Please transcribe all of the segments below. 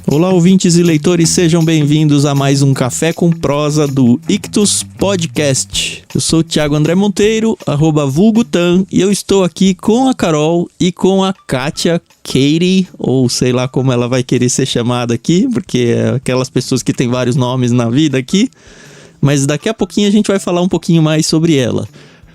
Olá, ouvintes e leitores, sejam bem-vindos a mais um Café com Prosa do Ictus Podcast. Eu sou o Thiago André Monteiro, @vulgutan, e eu estou aqui com a Carol e com a Kátia, Katie, ou sei lá como ela vai querer ser chamada aqui, porque é aquelas pessoas que têm vários nomes na vida aqui, mas daqui a pouquinho a gente vai falar um pouquinho mais sobre ela.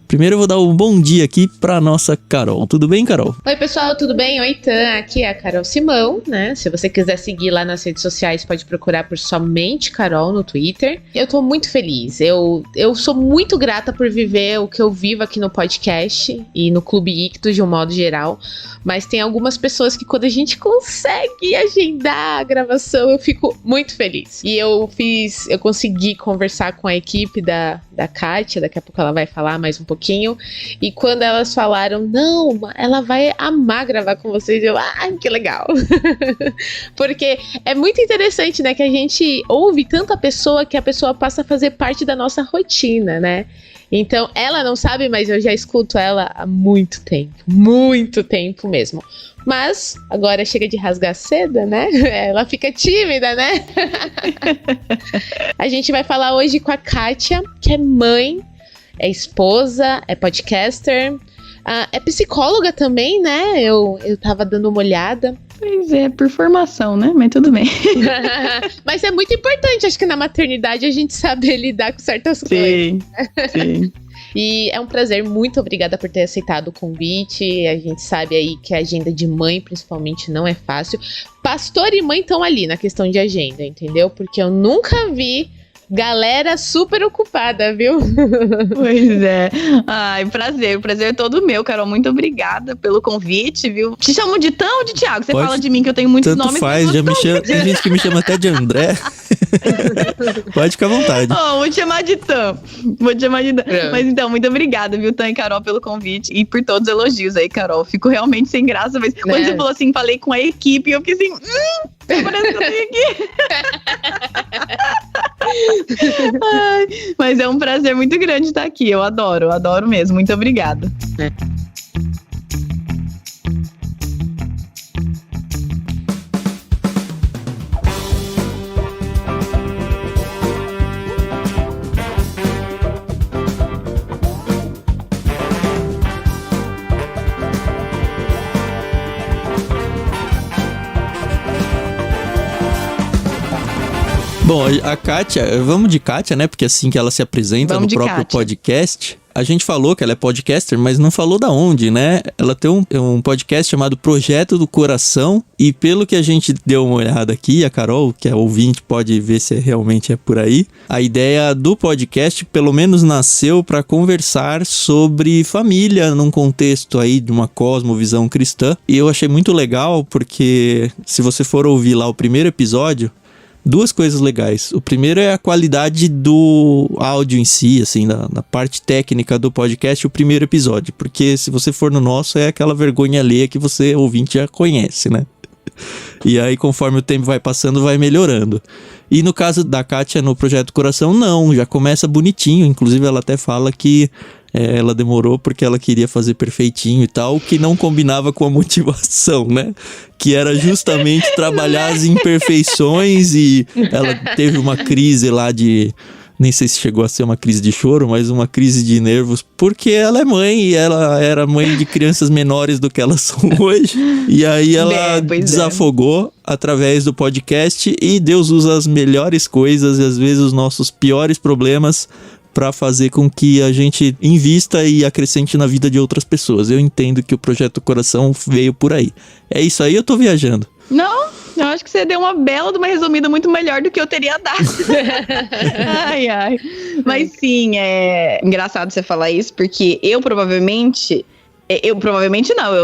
Primeiro eu vou dar um bom dia aqui pra nossa Carol. Tudo bem, Carol? Oi, pessoal, tudo bem? Oi, Tan. Aqui é a Carol Simão, né? Se você quiser seguir lá nas redes sociais, pode procurar por somente Carol no Twitter. Eu tô muito feliz. Eu sou muito grata por viver o que eu vivo aqui no podcast e no Clube Ictus de um modo geral. Mas tem algumas pessoas que quando a gente consegue agendar a gravação, eu fico muito feliz. E eu consegui conversar com a equipe da Kátia, daqui a pouco ela vai falar mais um pouquinho. E quando elas falaram, não, ela vai amar gravar com vocês, eu, que legal. Porque é muito interessante, né, que a gente ouve tanta pessoa que a pessoa passa a fazer parte da nossa rotina, né? Então, ela não sabe, mas eu já escuto ela há muito tempo mesmo. Mas, agora chega de rasgar seda, né? Ela fica tímida, né? A gente vai falar hoje com a Kátia, que é mãe, é esposa, é podcaster, é psicóloga também, né? Eu tava dando uma olhada. Pois é, por formação, né? Mas tudo bem. Mas é muito importante, acho que na maternidade a gente saber lidar com certas coisas. Sim. E é um prazer, muito obrigada por ter aceitado o convite. A gente sabe aí que a agenda de mãe, principalmente, não é fácil. Pastor e mãe estão ali na questão de agenda, entendeu? Porque eu nunca vi galera super ocupada, viu? Pois é. Ai, prazer. O prazer é todo meu, Carol. Muito obrigada pelo convite, viu? Te chamo de Tão ou de Thiago? Você fala de mim que eu tenho muitos nomes. Tanto faz, já me chama, tem gente que me chama até de André. Pode ficar à vontade. Vou te chamar de Tão. Mas então, muito obrigada, viu, Tão e Carol, pelo convite e por todos os elogios aí, Carol. Fico realmente sem graça, mas quando você falou assim, falei com a equipe, eu fiquei assim, parece que eu tenho aqui. Ai, mas é um prazer muito grande estar aqui. Eu adoro mesmo. Muito obrigada. Bom, a Kátia, vamos de Kátia, né? Porque assim que ela se apresenta no próprio podcast. A gente falou que ela é podcaster, mas não falou da onde, né? Ela tem um podcast chamado Projeto do Coração. E pelo que a gente deu uma olhada aqui, a Carol, que é ouvinte, pode ver se realmente é por aí. A ideia do podcast, pelo menos, nasceu para conversar sobre família num contexto aí de uma cosmovisão cristã. E eu achei muito legal porque se você for ouvir lá o primeiro episódio, duas coisas legais. O primeiro é a qualidade do áudio em si, assim, da parte técnica do podcast, o primeiro episódio. Porque se você for no nosso, é aquela vergonha alheia que você, ouvinte, já conhece, né? E aí, conforme o tempo vai passando, vai melhorando. E no caso da Kátia no Projeto Coração, não, já começa bonitinho. Inclusive, ela até fala que ela demorou porque ela queria fazer perfeitinho e tal, que não combinava com a motivação, né? Que era justamente trabalhar as imperfeições, e ela teve uma crise lá de... Nem sei se chegou a ser uma crise de choro, mas uma crise de nervos, porque ela é mãe e ela era mãe de crianças menores do que elas são hoje. E aí ela desafogou através do podcast, e Deus usa as melhores coisas e às vezes os nossos piores problemas para fazer com que a gente invista e acrescente na vida de outras pessoas. Eu entendo que o Projeto Coração veio por aí. É isso aí, eu tô viajando. Não, eu acho que você deu uma bela de uma resumida muito melhor do que eu teria dado. Ai. Mas sim, é engraçado você falar isso, porque eu provavelmente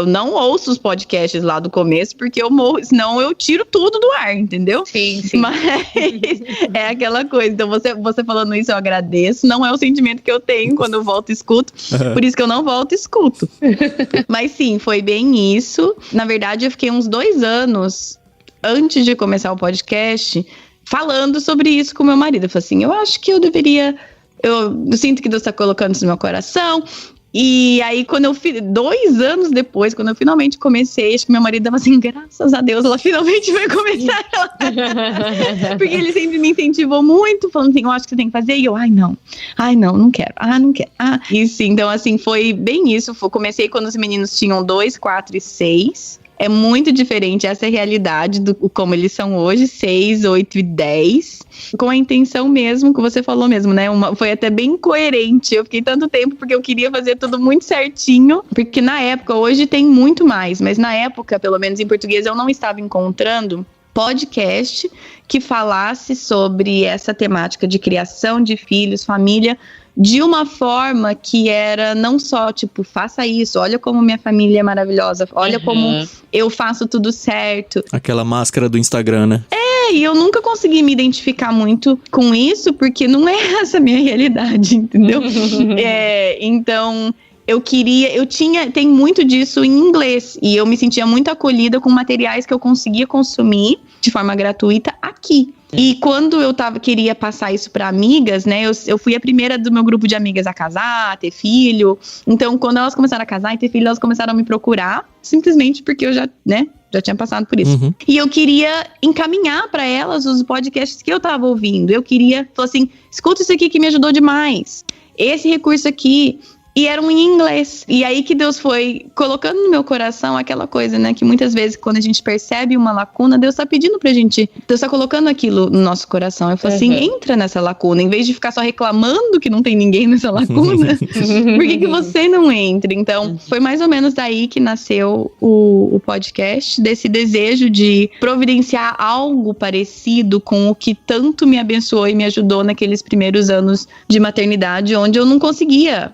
não ouço os podcasts lá do começo, porque eu morro, senão eu tiro tudo do ar, entendeu? Sim. Mas é aquela coisa, então você falando isso eu agradeço, não é o sentimento que eu tenho quando eu volto e escuto, por isso que eu não volto e escuto. Mas sim, foi bem isso. Na verdade, eu fiquei uns 2 anos antes de começar o podcast falando sobre isso com meu marido. Eu falei assim, eu acho que eu sinto que Deus está colocando isso no meu coração. E aí, 2 anos depois, quando eu finalmente comecei, acho que meu marido tava assim, graças a Deus, ela finalmente vai começar. Porque ele sempre me incentivou muito, falando assim, eu acho que você tem que fazer. E eu, não quero. Isso, então assim, foi bem isso. Comecei quando os meninos tinham 2, 4 e 6. É muito diferente essa realidade do como eles são hoje, 6, 8 e 10, com a intenção mesmo, que você falou mesmo, né? Foi até bem coerente. Eu fiquei tanto tempo porque eu queria fazer tudo muito certinho, porque na época, hoje tem muito mais, mas na época, pelo menos em português, eu não estava encontrando podcast que falasse sobre essa temática de criação de filhos, família, de uma forma que era não só, tipo, faça isso, olha como minha família é maravilhosa, olha como eu faço tudo certo. Aquela máscara do Instagram, né? E eu nunca consegui me identificar muito com isso, porque não é essa a minha realidade, entendeu? Então, tem muito disso em inglês, e eu me sentia muito acolhida com materiais que eu conseguia consumir de forma gratuita aqui. E quando eu queria passar isso para amigas, né, eu fui a primeira do meu grupo de amigas a casar, a ter filho. Então, quando elas começaram a casar e ter filho, elas começaram a me procurar, simplesmente porque eu já tinha passado por isso. E eu queria encaminhar para elas os podcasts que eu tava ouvindo. Eu queria, falar assim, escuta isso aqui que me ajudou demais. Esse recurso aqui. E eram em inglês. E aí que Deus foi colocando no meu coração aquela coisa, né? Que muitas vezes, quando a gente percebe uma lacuna, Deus tá pedindo pra gente. Deus tá colocando aquilo no nosso coração. Eu falo assim, entra nessa lacuna. Em vez de ficar só reclamando que não tem ninguém nessa lacuna, por que você não entra? Então, foi mais ou menos daí que nasceu o podcast. Desse desejo de providenciar algo parecido com o que tanto me abençoou e me ajudou naqueles primeiros anos de maternidade, onde eu não conseguia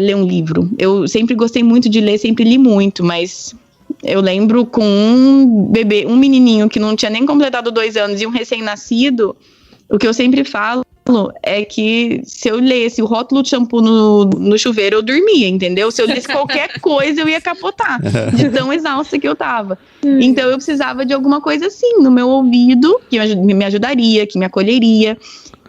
ler um livro. Eu sempre gostei muito de ler, sempre li muito, mas eu lembro com um menininho que não tinha nem completado 2 anos e um recém-nascido, o que eu sempre falo é que se eu lesse o rótulo de shampoo no chuveiro, eu dormia, entendeu? Se eu lesse qualquer coisa, eu ia capotar, de tão exausta que eu tava. Então eu precisava de alguma coisa assim, no meu ouvido, que me ajudaria, que me acolheria.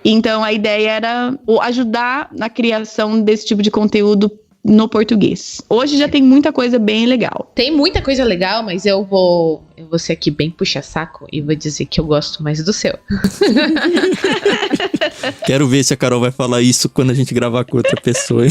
Então, a ideia era ajudar na criação desse tipo de conteúdo no português. Hoje já tem muita coisa bem legal. Tem muita coisa legal, mas eu vou ser aqui bem puxa-saco e vou dizer que eu gosto mais do seu. Quero ver se a Carol vai falar isso quando a gente gravar com outra pessoa.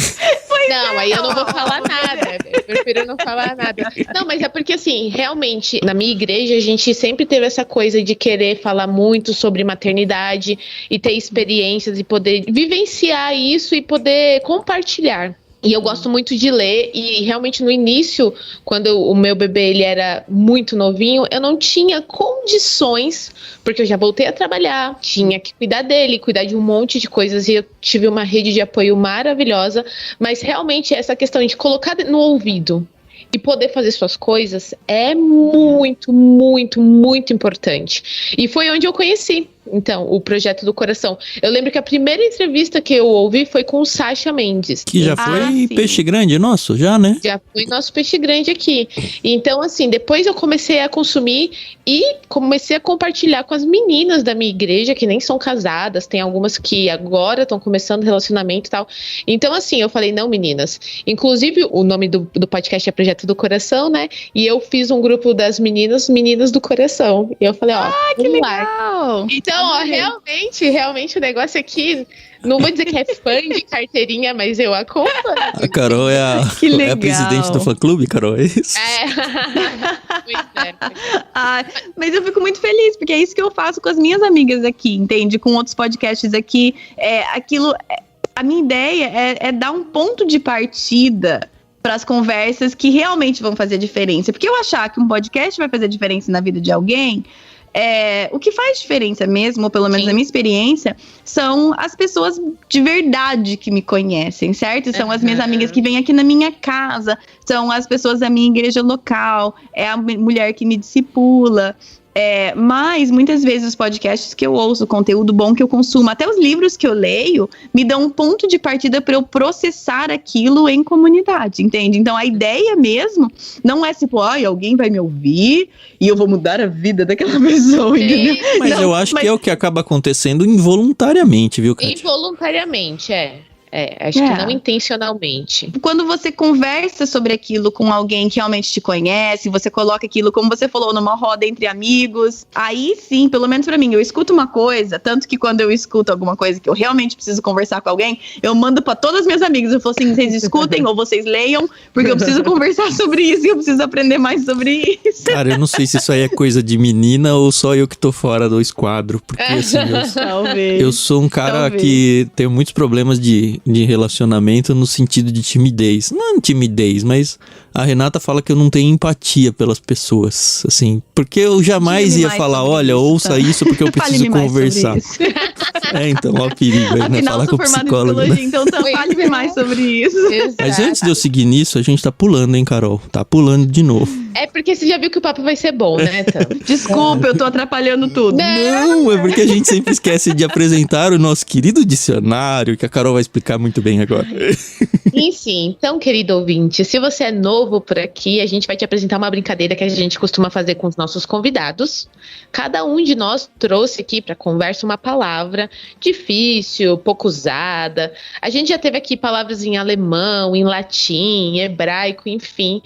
Não, aí eu não vou falar nada. Eu prefiro não falar nada. Não, mas é porque, assim, realmente, na minha igreja, a gente sempre teve essa coisa de querer falar muito sobre maternidade e ter experiências e poder vivenciar isso e poder compartilhar. E eu gosto muito de ler, e realmente no início, quando o meu bebê ele era muito novinho, eu não tinha condições, porque eu já voltei a trabalhar, tinha que cuidar dele, cuidar de um monte de coisas, e eu tive uma rede de apoio maravilhosa, mas realmente essa questão de colocar no ouvido e poder fazer suas coisas é muito, muito, muito importante. E foi onde eu conheci, então, o Projeto do Coração. Eu lembro que a primeira entrevista que eu ouvi foi com o Sacha Mendes. Que já foi peixe grande nosso, já, né? Já foi nosso peixe grande aqui. Então, assim, depois eu comecei a consumir e comecei a compartilhar com as meninas da minha igreja, que nem são casadas, tem algumas que agora estão começando relacionamento e tal. Então, assim, eu falei, não, meninas. Inclusive, o nome do podcast é Projeto do Coração, né? E eu fiz um grupo das meninas do coração. E eu falei, que legal! Então, realmente o negócio aqui, não vou dizer que é fã de carteirinha, mas eu acompanho. A Carol é a presidente do fã-clube, Carol, é isso? Pois é. Mas eu fico muito feliz, porque é isso que eu faço com as minhas amigas aqui, entende? Com outros podcasts aqui. A minha ideia é dar um ponto de partida para as conversas que realmente vão fazer diferença. Porque eu achar que um podcast vai fazer diferença na vida de alguém... o que faz diferença mesmo, ou pelo menos na minha experiência, são as pessoas de verdade que me conhecem, certo? São as minhas amigas que vêm aqui na minha casa, são as pessoas da minha igreja local, é a mulher que me discipula. Mas muitas vezes os podcasts que eu ouço, o conteúdo bom que eu consumo, até os livros que eu leio, me dão um ponto de partida para eu processar aquilo em comunidade, entende? Então a ideia mesmo não é tipo, alguém vai me ouvir e eu vou mudar a vida daquela pessoa, entendeu? Mas eu acho que é o que acaba acontecendo involuntariamente, viu, Kátia? Involuntariamente, Acho que não intencionalmente. Quando você conversa sobre aquilo com alguém que realmente te conhece, você coloca aquilo, como você falou, numa roda entre amigos, aí sim, pelo menos pra mim, eu escuto uma coisa, tanto que quando eu escuto alguma coisa que eu realmente preciso conversar com alguém, eu mando pra todas as minhas amigas, eu falo assim, vocês escutem ou vocês leiam, porque eu preciso conversar sobre isso e eu preciso aprender mais sobre isso. Cara, eu não sei se isso aí é coisa de menina ou só eu que tô fora do esquadro, porque assim, eu sou um cara que tem muitos problemas de relacionamento no sentido de timidez. Não timidez, mas a Renata fala que eu não tenho empatia pelas pessoas, assim, porque eu jamais ia falar, olha, ouça isso porque eu preciso conversar. Então, ó o perigo aí, né? Falar com o psicólogo. Então fale mais sobre isso. Exato. Mas antes de eu seguir nisso, a gente tá pulando, hein, Carol? Tá pulando de novo. É porque você já viu que o papo vai ser bom, né, Tam? Desculpa, eu tô atrapalhando tudo. Não, é porque a gente sempre esquece de apresentar o nosso querido dicionário, que a Carol vai explicar muito bem agora. Sim. Então, querido ouvinte, se você é novo por aqui, a gente vai te apresentar uma brincadeira que a gente costuma fazer com os nossos convidados. Cada um de nós trouxe aqui para conversa uma palavra difícil, pouco usada. A gente já teve aqui palavras em alemão, em latim, em hebraico, enfim.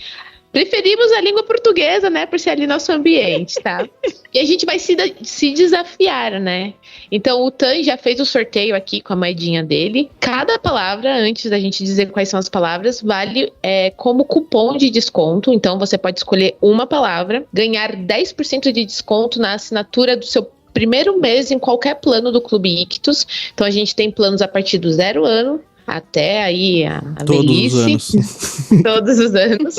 Preferimos a língua portuguesa, né, por ser ali nosso ambiente, tá? E a gente vai se desafiar, né? Então o Tan já fez o sorteio aqui com a moedinha dele. Cada palavra, antes da gente dizer quais são as palavras, vale como cupom de desconto. Então você pode escolher uma palavra, ganhar 10% de desconto na assinatura do seu primeiro mês em qualquer plano do Clube Ictus. Então a gente tem planos a partir do 0 ano. Até aí a velhice. Todos os anos.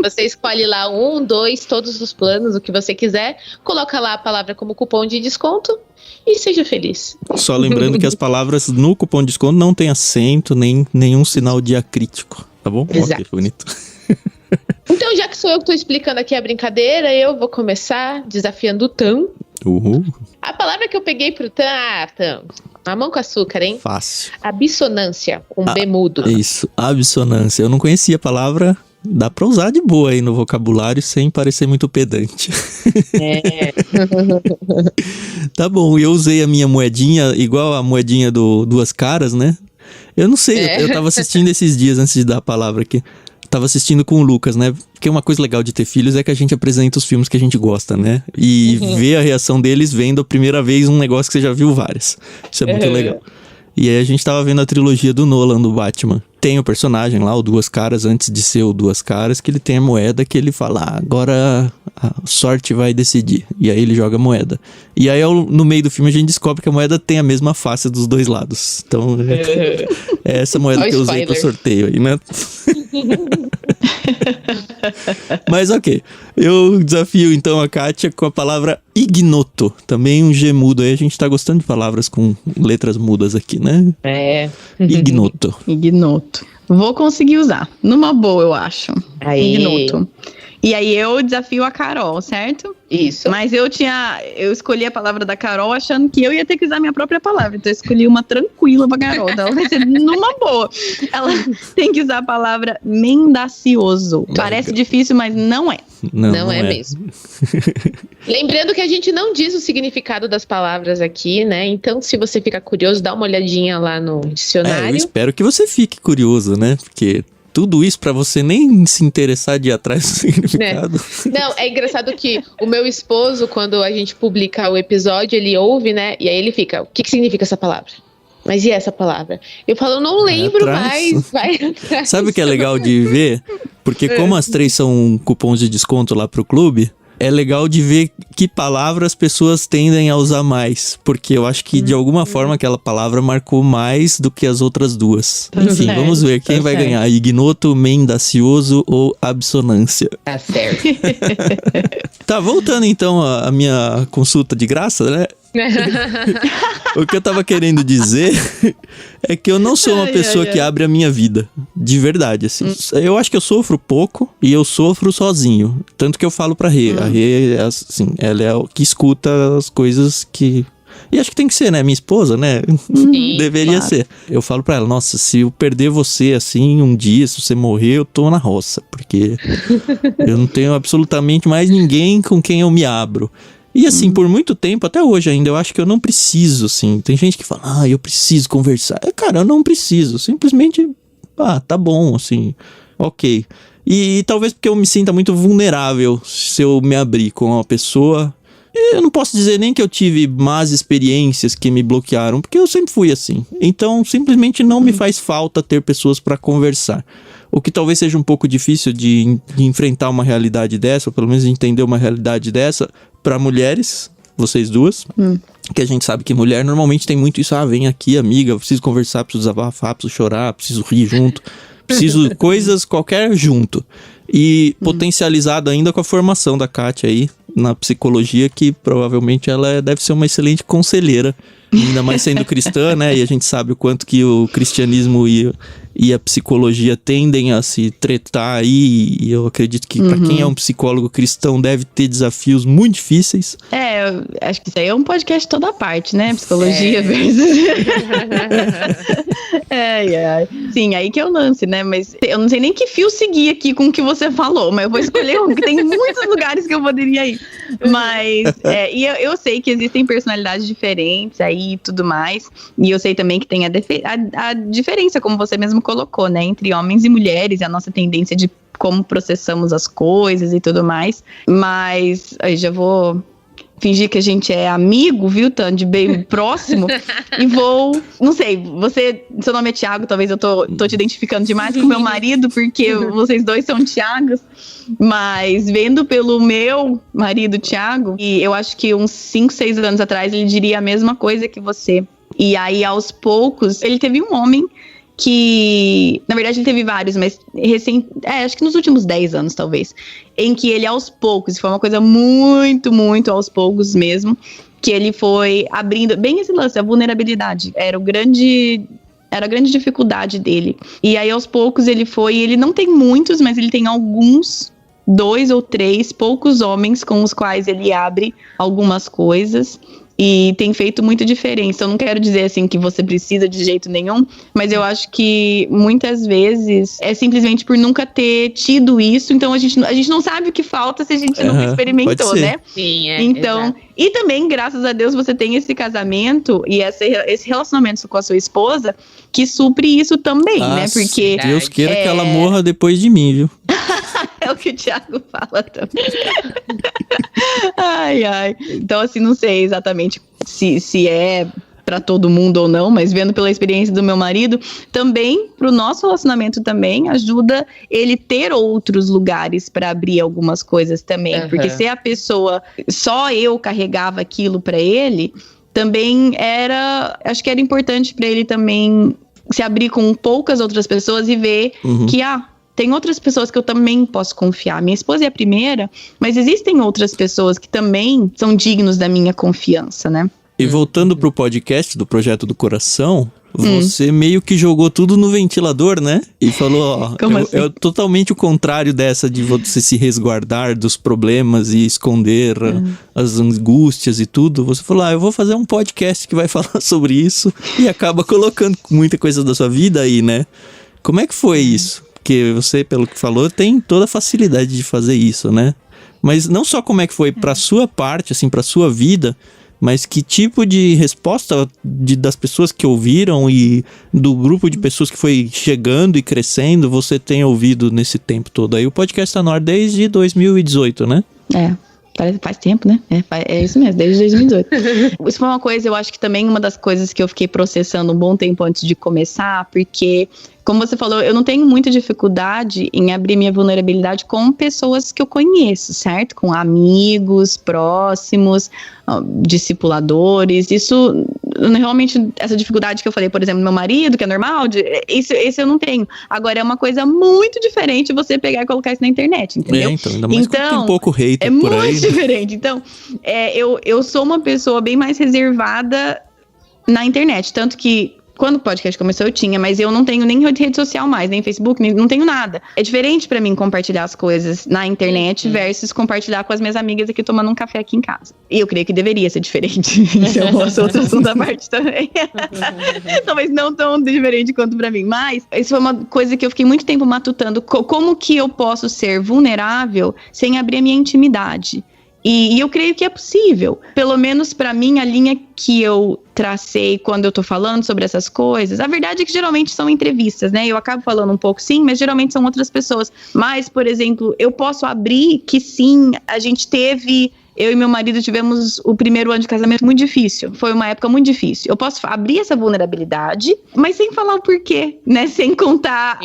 Você escolhe lá 1, 2, todos os planos, o que você quiser. Coloca lá a palavra como cupom de desconto e seja feliz. Só lembrando que as palavras no cupom de desconto não tem acento, nem nenhum sinal diacrítico, tá bom? Exato. Ok, bonito. Então, já que sou eu que tô explicando aqui a brincadeira, eu vou começar desafiando o Tam. Uhul. A palavra que eu peguei pro Tam, Tam, mamão com açúcar, hein? Fácil. Abissonância, com B mudo. Isso, abissonância. Eu não conhecia a palavra, dá pra usar de boa aí no vocabulário sem parecer muito pedante. Tá bom, eu usei a minha moedinha, igual a moedinha do Duas Caras, né? Eu não sei, eu tava assistindo esses dias antes de dar a palavra aqui. Tava assistindo com o Lucas, né? Porque uma coisa legal de ter filhos é que a gente apresenta os filmes que a gente gosta, né? E ver a reação deles vendo a primeira vez um negócio que você já viu várias. Isso é muito legal. E aí a gente tava vendo a trilogia do Nolan, do Batman. Tem o personagem lá, o Duas Caras, antes de ser o Duas Caras, que ele tem a moeda que ele fala, agora a sorte vai decidir. E aí ele joga a moeda. E aí no meio do filme a gente descobre que a moeda tem a mesma face dos dois lados. Então é essa moeda que eu usei pro sorteio aí, né? Mas ok, eu desafio então a Kátia com a palavra ignoto, também um G mudo aí, a gente tá gostando de palavras com letras mudas aqui, né? Ignoto. Ignoto. Vou conseguir usar, numa boa eu acho. Aí. Ignoto. E aí eu desafio a Carol, certo? Isso. Mas eu escolhi a palavra da Carol achando que eu ia ter que usar a minha própria palavra. Então eu escolhi uma tranquila pra Carol. Então ela vai ser numa boa. Ela tem que usar a palavra mendacioso. Parece difícil, mas não é. Não é mesmo. Lembrando que a gente não diz o significado das palavras aqui, né? Então, se você fica curioso, dá uma olhadinha lá no dicionário. Eu espero que você fique curioso, né? Porque tudo isso pra você nem se interessar de ir atrás do significado. Não, é engraçado que o meu esposo, quando a gente publica o episódio, ele ouve, né? E aí ele fica, o que significa essa palavra? Mas e essa palavra? Eu falo, não lembro mais. Vai atrás. Sabe o que é legal de ver? Porque como as 3 são cupons de desconto lá pro clube, é legal de ver que palavras as pessoas tendem a usar mais. Porque eu acho que de alguma forma aquela palavra marcou mais do que as outras duas. Enfim, vamos ver quem vai ganhar. Ignoto, mendacioso ou absonância. Tá certo. Tá, voltando então à minha consulta de graça, né? O que eu tava querendo dizer é que eu não sou uma pessoa que abre a minha vida. De verdade, assim. Eu acho que eu sofro pouco e eu sofro sozinho. Tanto que eu falo pra Rê. A Rê, assim, ela é o que escuta as coisas que... E acho que tem que ser, né? Minha esposa, né? Sim, deveria ser. Eu falo pra ela, nossa, se eu perder você assim um dia, se você morrer, eu tô na roça. Porque eu não tenho absolutamente mais ninguém com quem eu me abro. E assim, por muito tempo, até hoje ainda, eu acho que eu não preciso, assim. Tem gente que fala, eu preciso conversar. Cara, eu não preciso. Simplesmente, tá bom, assim, ok. E talvez porque eu me sinta muito vulnerável se eu me abrir com uma pessoa. Eu não posso dizer nem que eu tive más experiências que me bloquearam, porque eu sempre fui assim. Então, simplesmente não me faz falta ter pessoas para conversar. O que talvez seja um pouco difícil de enfrentar uma realidade dessa, ou pelo menos de entender uma realidade dessa, para mulheres, vocês duas. Que a gente sabe que mulher normalmente tem muito isso. Vem aqui, amiga, preciso conversar, preciso desabafar, preciso chorar, preciso rir junto. Preciso coisas qualquer junto. E potencializado ainda com a formação da Kátia aí na psicologia, que provavelmente ela deve ser uma excelente conselheira, ainda mais sendo cristã, né? E a gente sabe o quanto que o cristianismo e a psicologia tendem a se tretar aí, e eu acredito que para quem é um psicólogo cristão deve ter desafios muito difíceis. Eu acho que isso aí é um podcast toda parte, né? Psicologia versus... Sim, aí que é o lance, né? Mas eu não sei nem que fio seguir aqui com o que você falou, mas eu vou escolher um, que tem muitos lugares que eu poderia ir. Mas, e eu sei que existem personalidades diferentes aí e tudo mais, e eu sei também que tem a diferença, como você mesmo colocou, né? Entre homens e mulheres, e a nossa tendência de como processamos as coisas e tudo mais. Mas, aí já vou... fingir que a gente é amigo, viu, Tan, de bem próximo, e vou, não sei, seu nome é Thiago, talvez eu tô te identificando demais com o meu marido, porque vocês dois são Thiagos, mas vendo pelo meu marido, Thiago, e eu acho que uns 5, 6 anos atrás ele diria a mesma coisa que você, e aí aos poucos, ele teve um homem que, na verdade ele teve vários, mas acho que nos últimos 10 anos talvez, em que ele aos poucos, foi uma coisa muito, muito aos poucos mesmo, que ele foi abrindo, bem esse lance, a vulnerabilidade, era a grande dificuldade dele, e aí aos poucos ele não tem muitos, mas ele tem alguns, 2 ou 3, poucos homens com os quais ele abre algumas coisas, e tem feito muita diferença. Eu não quero dizer assim que você precisa de jeito nenhum, mas eu acho que muitas vezes é simplesmente por nunca ter tido isso, então a gente não sabe o que falta se a gente nunca experimentou, né? Sim, então, exato. E também, graças a Deus, você tem esse casamento e esse relacionamento com a sua esposa que supre isso também, né? Porque Deus queira que ela morra depois de mim, viu? É o que o Thiago fala também. Ai. Então, assim, não sei exatamente se é pra todo mundo ou não, mas vendo pela experiência do meu marido, também, pro nosso relacionamento também, ajuda ele ter outros lugares pra abrir algumas coisas também. Porque se a pessoa, só eu carregava aquilo pra ele, também acho que era importante pra ele também se abrir com poucas outras pessoas e ver que, tem outras pessoas que eu também posso confiar. Minha esposa é a primeira, mas existem outras pessoas que também são dignos da minha confiança, né? E voltando pro podcast do Projeto do Coração, você meio que jogou tudo no ventilador, né? E falou, é totalmente o contrário dessa de você se resguardar dos problemas e esconder as angústias e tudo. Você falou, eu vou fazer um podcast que vai falar sobre isso, e acaba colocando muita coisa da sua vida aí, né? Como é que foi isso? Porque você, pelo que falou, tem toda a facilidade de fazer isso, né? Mas não só como é que foi pra sua parte, assim, pra sua vida, mas que tipo de resposta das pessoas que ouviram e do grupo de pessoas que foi chegando e crescendo você tem ouvido nesse tempo todo? Aí o podcast tá no ar desde 2018, né? Faz tempo, né? É isso mesmo, desde 2018. Isso foi uma coisa, eu acho que também uma das coisas que eu fiquei processando um bom tempo antes de começar, porque, como você falou, eu não tenho muita dificuldade em abrir minha vulnerabilidade com pessoas que eu conheço, certo? Com amigos próximos, discipuladores. Isso, realmente, essa dificuldade que eu falei, por exemplo, do meu marido, que é normal, esse eu não tenho. Agora, é uma coisa muito diferente você pegar e colocar isso na internet, entendeu? Então, ainda mais que tem um pouco hater por aí. É muito diferente. Então, eu sou uma pessoa bem mais reservada na internet, tanto que quando o podcast começou eu tinha, mas eu não tenho nem rede social mais, nem Facebook, não tenho nada. É diferente pra mim compartilhar as coisas na internet versus compartilhar com as minhas amigas aqui tomando um café aqui em casa. E eu creio que deveria ser diferente. Então, outra assunto da parte também. Talvez não tão diferente quanto pra mim, mas isso foi uma coisa que eu fiquei muito tempo matutando. Como que eu posso ser vulnerável sem abrir a minha intimidade? E eu creio que é possível. Pelo menos para mim, a linha que eu tracei quando eu tô falando sobre essas coisas, a verdade é que geralmente são entrevistas, né? Eu acabo falando um pouco sim, mas geralmente são outras pessoas. Mas, por exemplo, eu posso abrir que sim, a gente teve... Eu e meu marido tivemos o primeiro ano de casamento muito difícil. Foi uma época muito difícil. Eu posso abrir essa vulnerabilidade, mas sem falar o porquê, né? Sem contar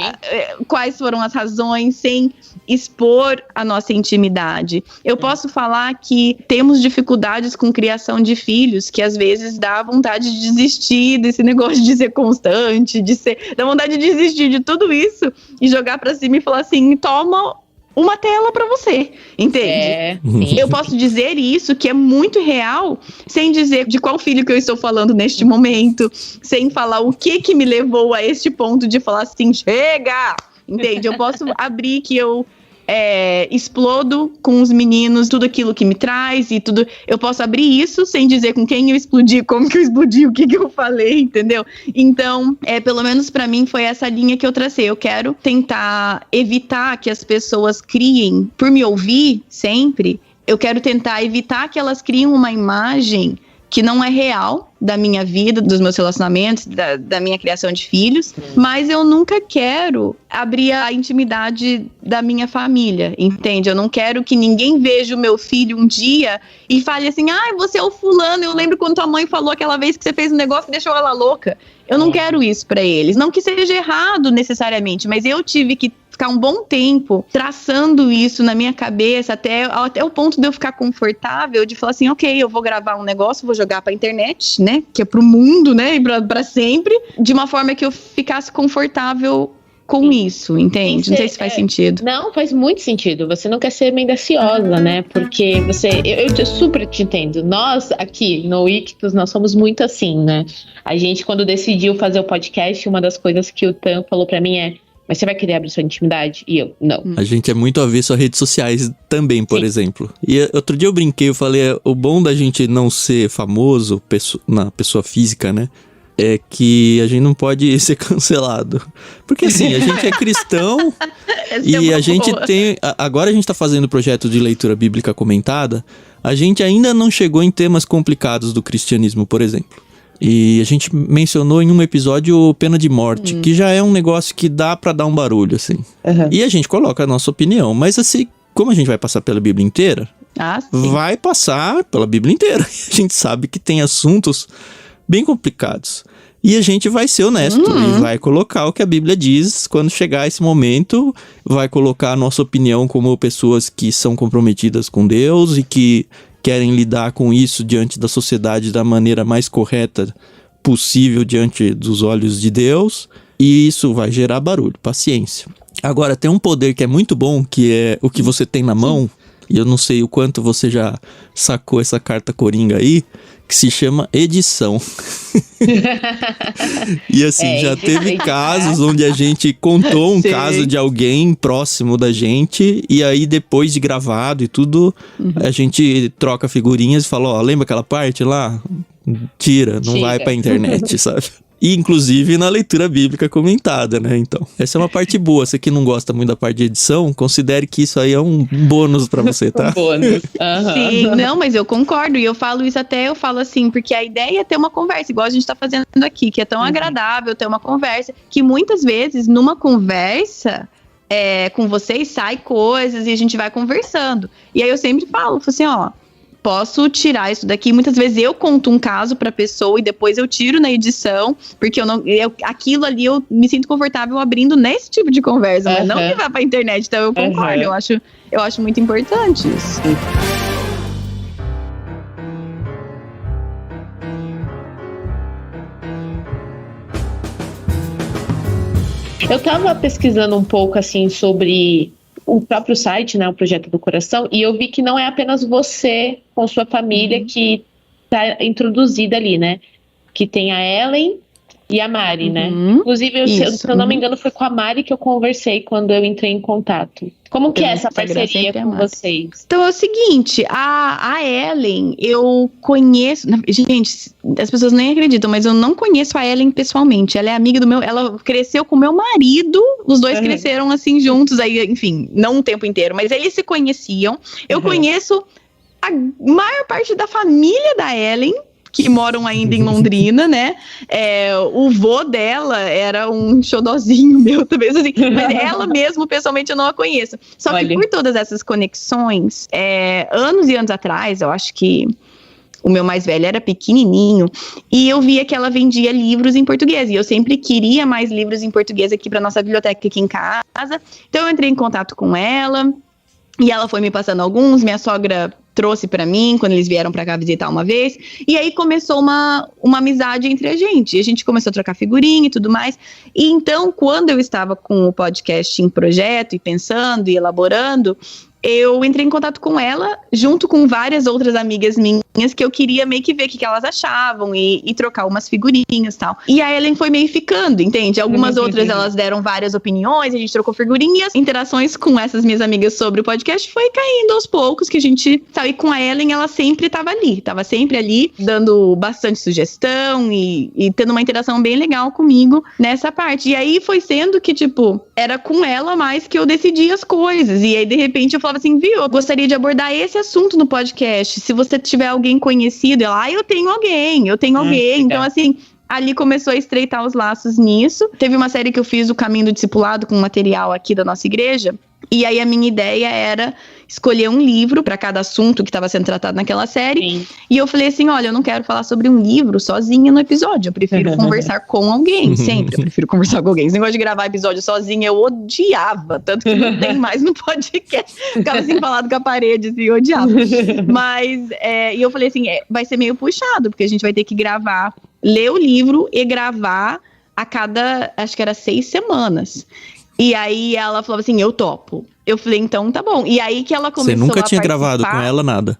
quais foram as razões, sem expor a nossa intimidade. Eu posso falar que temos dificuldades com criação de filhos, que às vezes dá vontade de desistir desse negócio de ser constante, dá vontade de desistir de tudo isso e jogar pra cima e falar assim, toma uma tela pra você, entende? Eu posso dizer isso, que é muito real, sem dizer de qual filho que eu estou falando neste momento, sem falar o que me levou a este ponto de falar assim, chega! Entende? Eu posso abrir que eu explodo com os meninos tudo aquilo que me traz e tudo. Eu posso abrir isso sem dizer com quem eu explodi, como que eu explodi, o que eu falei, entendeu? Então, pelo menos pra mim foi essa linha que eu tracei. Eu quero tentar evitar que as pessoas criem, por me ouvir sempre, eu quero tentar evitar que elas criem uma imagem que não é real da minha vida, dos meus relacionamentos, da minha criação de filhos, mas eu nunca quero abrir a intimidade da minha família, entende? Eu não quero que ninguém veja o meu filho um dia e fale assim, você é o fulano, eu lembro quando tua mãe falou aquela vez que você fez um negócio e deixou ela louca. Eu não quero isso pra eles, não que seja errado necessariamente, mas eu tive que ficar um bom tempo traçando isso na minha cabeça, até o ponto de eu ficar confortável, de falar assim, ok, eu vou gravar um negócio, vou jogar pra internet, né, que é pro mundo, né, e pra sempre, de uma forma que eu ficasse confortável com isso, entende? Não sei se faz sentido. Não, faz muito sentido. Você não quer ser mendaciosa, né? Porque eu super te entendo. Nós, aqui no Ictus, nós somos muito assim, né? A gente, quando decidiu fazer o podcast, uma das coisas que o Tan falou pra mim mas você vai querer abrir sua intimidade? E eu, não. A gente é muito avesso a redes sociais também, por exemplo. E outro dia eu brinquei, eu falei, o bom da gente não ser famoso, na pessoa física, né? É que a gente não pode ser cancelado. Porque assim, a gente é cristão e a gente tem... Agora a gente tá fazendo o projeto de leitura bíblica comentada, a gente ainda não chegou em temas complicados do cristianismo, por exemplo. E a gente mencionou em um episódio pena de morte, que já é um negócio que dá pra dar um barulho, assim. E a gente coloca a nossa opinião, mas assim, como a gente vai passar pela Bíblia inteira, vai passar pela Bíblia inteira. A gente sabe que tem assuntos bem complicados. E a gente vai ser honesto e vai colocar o que a Bíblia diz quando chegar esse momento, vai colocar a nossa opinião como pessoas que são comprometidas com Deus e que querem lidar com isso diante da sociedade da maneira mais correta possível diante dos olhos de Deus. E isso vai gerar barulho, paciência. Agora, tem um poder que é muito bom, que é o que você tem na mão, e eu não sei o quanto você já sacou essa carta coringa aí, que se chama edição. E assim, já teve casos onde a gente contou um caso de alguém próximo da gente, e aí depois de gravado e tudo, a gente troca figurinhas e fala, lembra aquela parte lá? Tira, não vai pra internet, sabe? E inclusive na leitura bíblica comentada, né? Então, essa é uma parte boa. Você que não gosta muito da parte de edição, considere que isso aí é um bônus pra você, tá? Um bônus. Sim, não, mas eu concordo. E eu falo isso eu falo assim, porque a ideia é ter uma conversa, igual a gente tá fazendo aqui, que é tão agradável ter uma conversa, que muitas vezes, numa conversa, com vocês, sai coisas e a gente vai conversando. E aí eu sempre falo assim, posso tirar isso daqui. Muitas vezes eu conto um caso pra pessoa e depois eu tiro na edição, porque aquilo ali eu me sinto confortável abrindo nesse tipo de conversa, mas não levar pra internet. Então eu concordo, eu acho muito importante isso. Eu tava pesquisando um pouco assim sobre o próprio site, né, o Projeto do Coração, e eu vi que não é apenas você com sua família que tá introduzida ali, né? Que tem a Ellen e a Mari, né? Inclusive, se eu não me engano, foi com a Mari que eu conversei quando eu entrei em contato. Como que é essa parceria com vocês? Então é o seguinte, a Ellen, eu conheço... Gente, as pessoas nem acreditam, mas eu não conheço a Ellen pessoalmente. Ela é amiga do meu... Ela cresceu com meu marido, os dois cresceram assim juntos, aí, enfim, não um tempo inteiro, mas eles se conheciam. Eu conheço a maior parte da família da Ellen, que moram ainda em Londrina, né? O vô dela era um xodozinho meu também, assim, mas ela mesmo, pessoalmente, eu não a conheço. Só que por todas essas conexões, anos e anos atrás, eu acho que o meu mais velho era pequenininho, e eu via que ela vendia livros em português, e eu sempre queria mais livros em português aqui para nossa biblioteca aqui em casa. Então eu entrei em contato com ela, e ela foi me passando alguns, minha sogra trouxe pra mim, quando eles vieram pra cá visitar uma vez, e aí começou uma amizade entre a gente começou a trocar figurinha e tudo mais, e então, quando eu estava com o podcast em projeto, e pensando, e elaborando, eu entrei em contato com ela, junto com várias outras amigas minhas, que eu queria meio que ver o que elas achavam, e trocar umas figurinhas e tal. E a Ellen foi meio ficando, entende? Algumas outras, elas deram várias opiniões, a gente trocou figurinhas, e as interações com essas minhas amigas sobre o podcast foi caindo aos poucos, que a gente sabe, com a Ellen, ela sempre estava sempre ali, dando bastante sugestão, e tendo uma interação bem legal comigo nessa parte. E aí foi sendo que, tipo, era com ela mais que eu decidia as coisas, e aí de repente eu falava assim, viu, eu gostaria de abordar esse assunto no podcast, se você tiver alguém conhecido, ela, eu tenho alguém, então assim, ali começou a estreitar os laços nisso. Teve uma série que eu fiz, o Caminho do Discipulado, com material aqui da nossa igreja, e aí a minha ideia era escolher um livro para cada assunto que estava sendo tratado naquela série. Sim. E eu falei assim, olha, eu não quero falar sobre um livro sozinha no episódio, eu prefiro conversar com alguém, sempre, eu prefiro conversar com alguém. Esse negócio de gravar episódio sozinha eu odiava, tanto que não tem mais no podcast, ficava assim falado com a parede, assim, eu odiava. Mas, e eu falei assim, vai ser meio puxado, porque a gente vai ter que gravar, ler o livro e gravar a cada, acho que era 6 semanas. E aí ela falou assim, eu topo. Eu falei, então tá bom. E aí que ela começou a Você nunca tinha gravado com ela nada?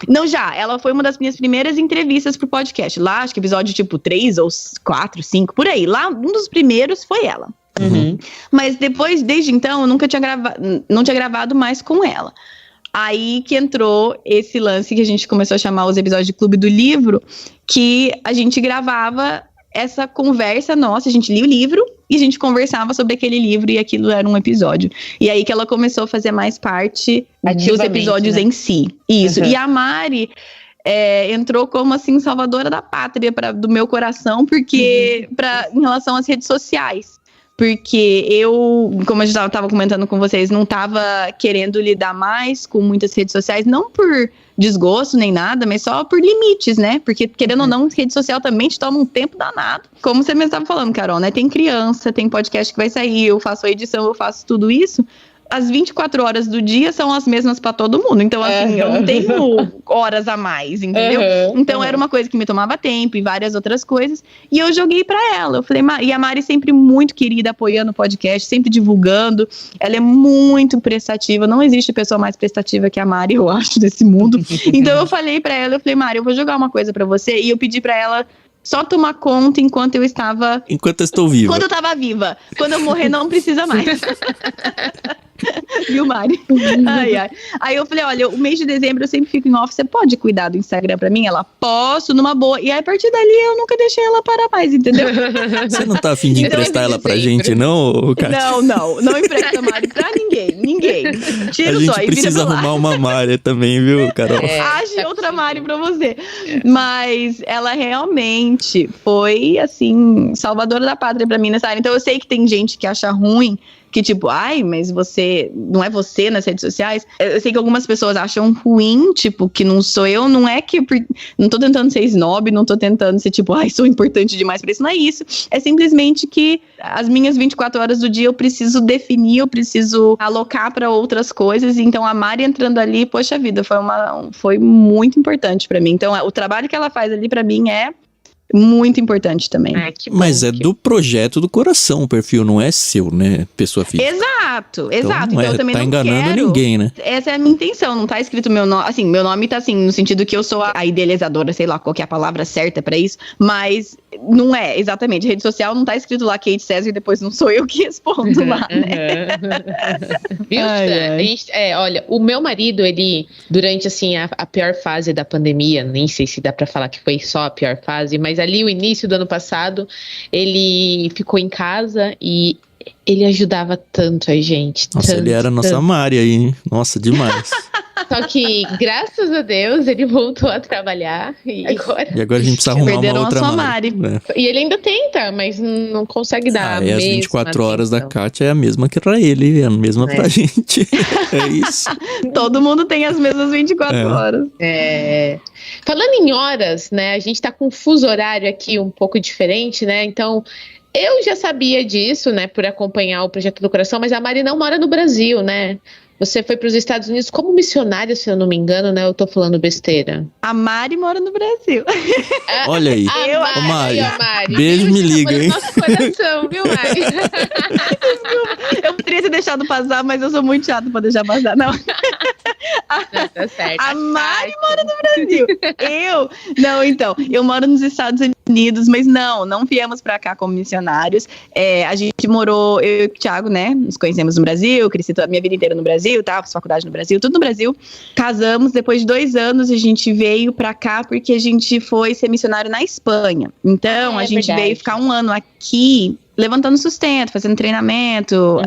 Não, já. Ela foi uma das minhas primeiras entrevistas pro podcast. Lá, acho que episódio tipo 3 ou 4, 5, por aí. Lá, um dos primeiros foi ela. Uhum. Mas depois, desde então, eu nunca tinha não tinha gravado mais com ela. Aí que entrou esse lance que a gente começou a chamar os episódios de Clube do Livro, que a gente gravava essa conversa nossa, a gente lia o livro e a gente conversava sobre aquele livro e aquilo era um episódio. E aí que ela começou a fazer mais parte dos episódios, né? Em si. Isso. Uhum. E a Mari entrou como assim salvadora da pátria do meu coração, porque em relação às redes sociais. Porque eu, como eu já estava comentando com vocês, não estava querendo lidar mais com muitas redes sociais, não por desgosto nem nada, mas só por limites, né? Porque, querendo ou não, rede social também te toma um tempo danado. Como você mesmo estava falando, Carol, né? Tem criança, tem podcast que vai sair, eu faço a edição, eu faço tudo isso. As 24 horas do dia são as mesmas para todo mundo. Então, assim, eu não tenho horas a mais, entendeu? Então, era uma coisa que me tomava tempo e várias outras coisas. E eu joguei para ela. Eu falei, e a Mari sempre muito querida, apoiando o podcast, sempre divulgando. Ela é muito prestativa. Não existe pessoa mais prestativa que a Mari, eu acho, desse mundo. Então, eu falei para ela, Mari, eu vou jogar uma coisa para você. E eu pedi para ela só tomar conta enquanto eu estava... Enquanto eu estou viva. Quando eu estava viva. Quando eu morrer, não precisa mais. Viu, Mari? Ai, ai. Aí eu falei, olha, o mês de dezembro eu sempre fico em off, você pode cuidar do Instagram pra mim? Ela, posso, numa boa. E aí, a partir dali, eu nunca deixei ela parar mais, entendeu? Você não tá afim de emprestar ela pra gente, não, Kátia? Não empresta Mari pra ninguém. Tira a gente precisa arrumar uma Mari também, viu, Carol? Ache outra Mari pra você. Mas ela realmente foi, assim, salvadora da pátria pra mim nessa área. Então eu sei que tem gente que acha ruim, que tipo, mas você, não é você nas redes sociais? Eu sei que algumas pessoas acham ruim, tipo, que não sou eu, não é que, não tô tentando ser snob, não tô tentando ser tipo, sou importante demais pra isso, não é isso. É simplesmente que as minhas 24 horas do dia eu preciso definir, eu preciso alocar pra outras coisas, então a Mari entrando ali, poxa vida, foi muito importante pra mim. Então o trabalho que ela faz ali pra mim é muito importante também. Mas é do projeto do coração o perfil, não é seu, né? Pessoa física. Exato. Então eu também tá não enganando ninguém, né? Essa é a minha intenção, não tá escrito meu nome, assim, meu nome tá assim, no sentido que eu sou a idealizadora, sei lá qual que é a palavra certa pra isso, mas não é, exatamente, rede social não tá escrito lá Kate César e depois não sou eu que respondo lá, né? Viu, olha, o meu marido, ele, durante, assim, a pior fase da pandemia, nem sei se dá pra falar que foi só a pior fase, mas ali o início do ano passado, ele ficou em casa e ele ajudava tanto a gente. Nossa, ele era a nossa Mari aí, hein? Nossa, demais. Só que, graças a Deus, ele voltou a trabalhar e agora a gente precisa arrumar uma outra Mari. E ele ainda tenta, mas não consegue dar a mesma as 24 horas atenção. da Kátia é a mesma que pra ele, é a mesma pra gente. É isso. Todo mundo tem as mesmas 24 horas. Falando em horas, né, a gente tá com um fuso horário aqui um pouco diferente, né, então eu já sabia disso, né, por acompanhar o Projeto do Coração, mas a Mari não mora no Brasil, né? Você foi para os Estados Unidos como missionária, se eu não me engano, né? Eu tô falando besteira. A Mari mora no Brasil. Olha aí. Mari. Beijo, me liga, hein? Nosso coração, viu, Mari? Eu poderia ter deixado passar, mas eu sou muito chata pra deixar passar. Não. Não, tá certo. A Mari mora no Brasil. Eu moro nos Estados Unidos, mas não viemos pra cá como missionários. A gente morou, eu e o Thiago, né? Nos conhecemos no Brasil, cresci toda a minha vida inteira no Brasil, tá? Fiz faculdade no Brasil, tudo no Brasil. Casamos, depois de 2 anos a gente veio pra cá porque a gente foi ser missionário na Espanha. Então, a gente veio ficar 1 ano aqui, levantando sustento, fazendo treinamento,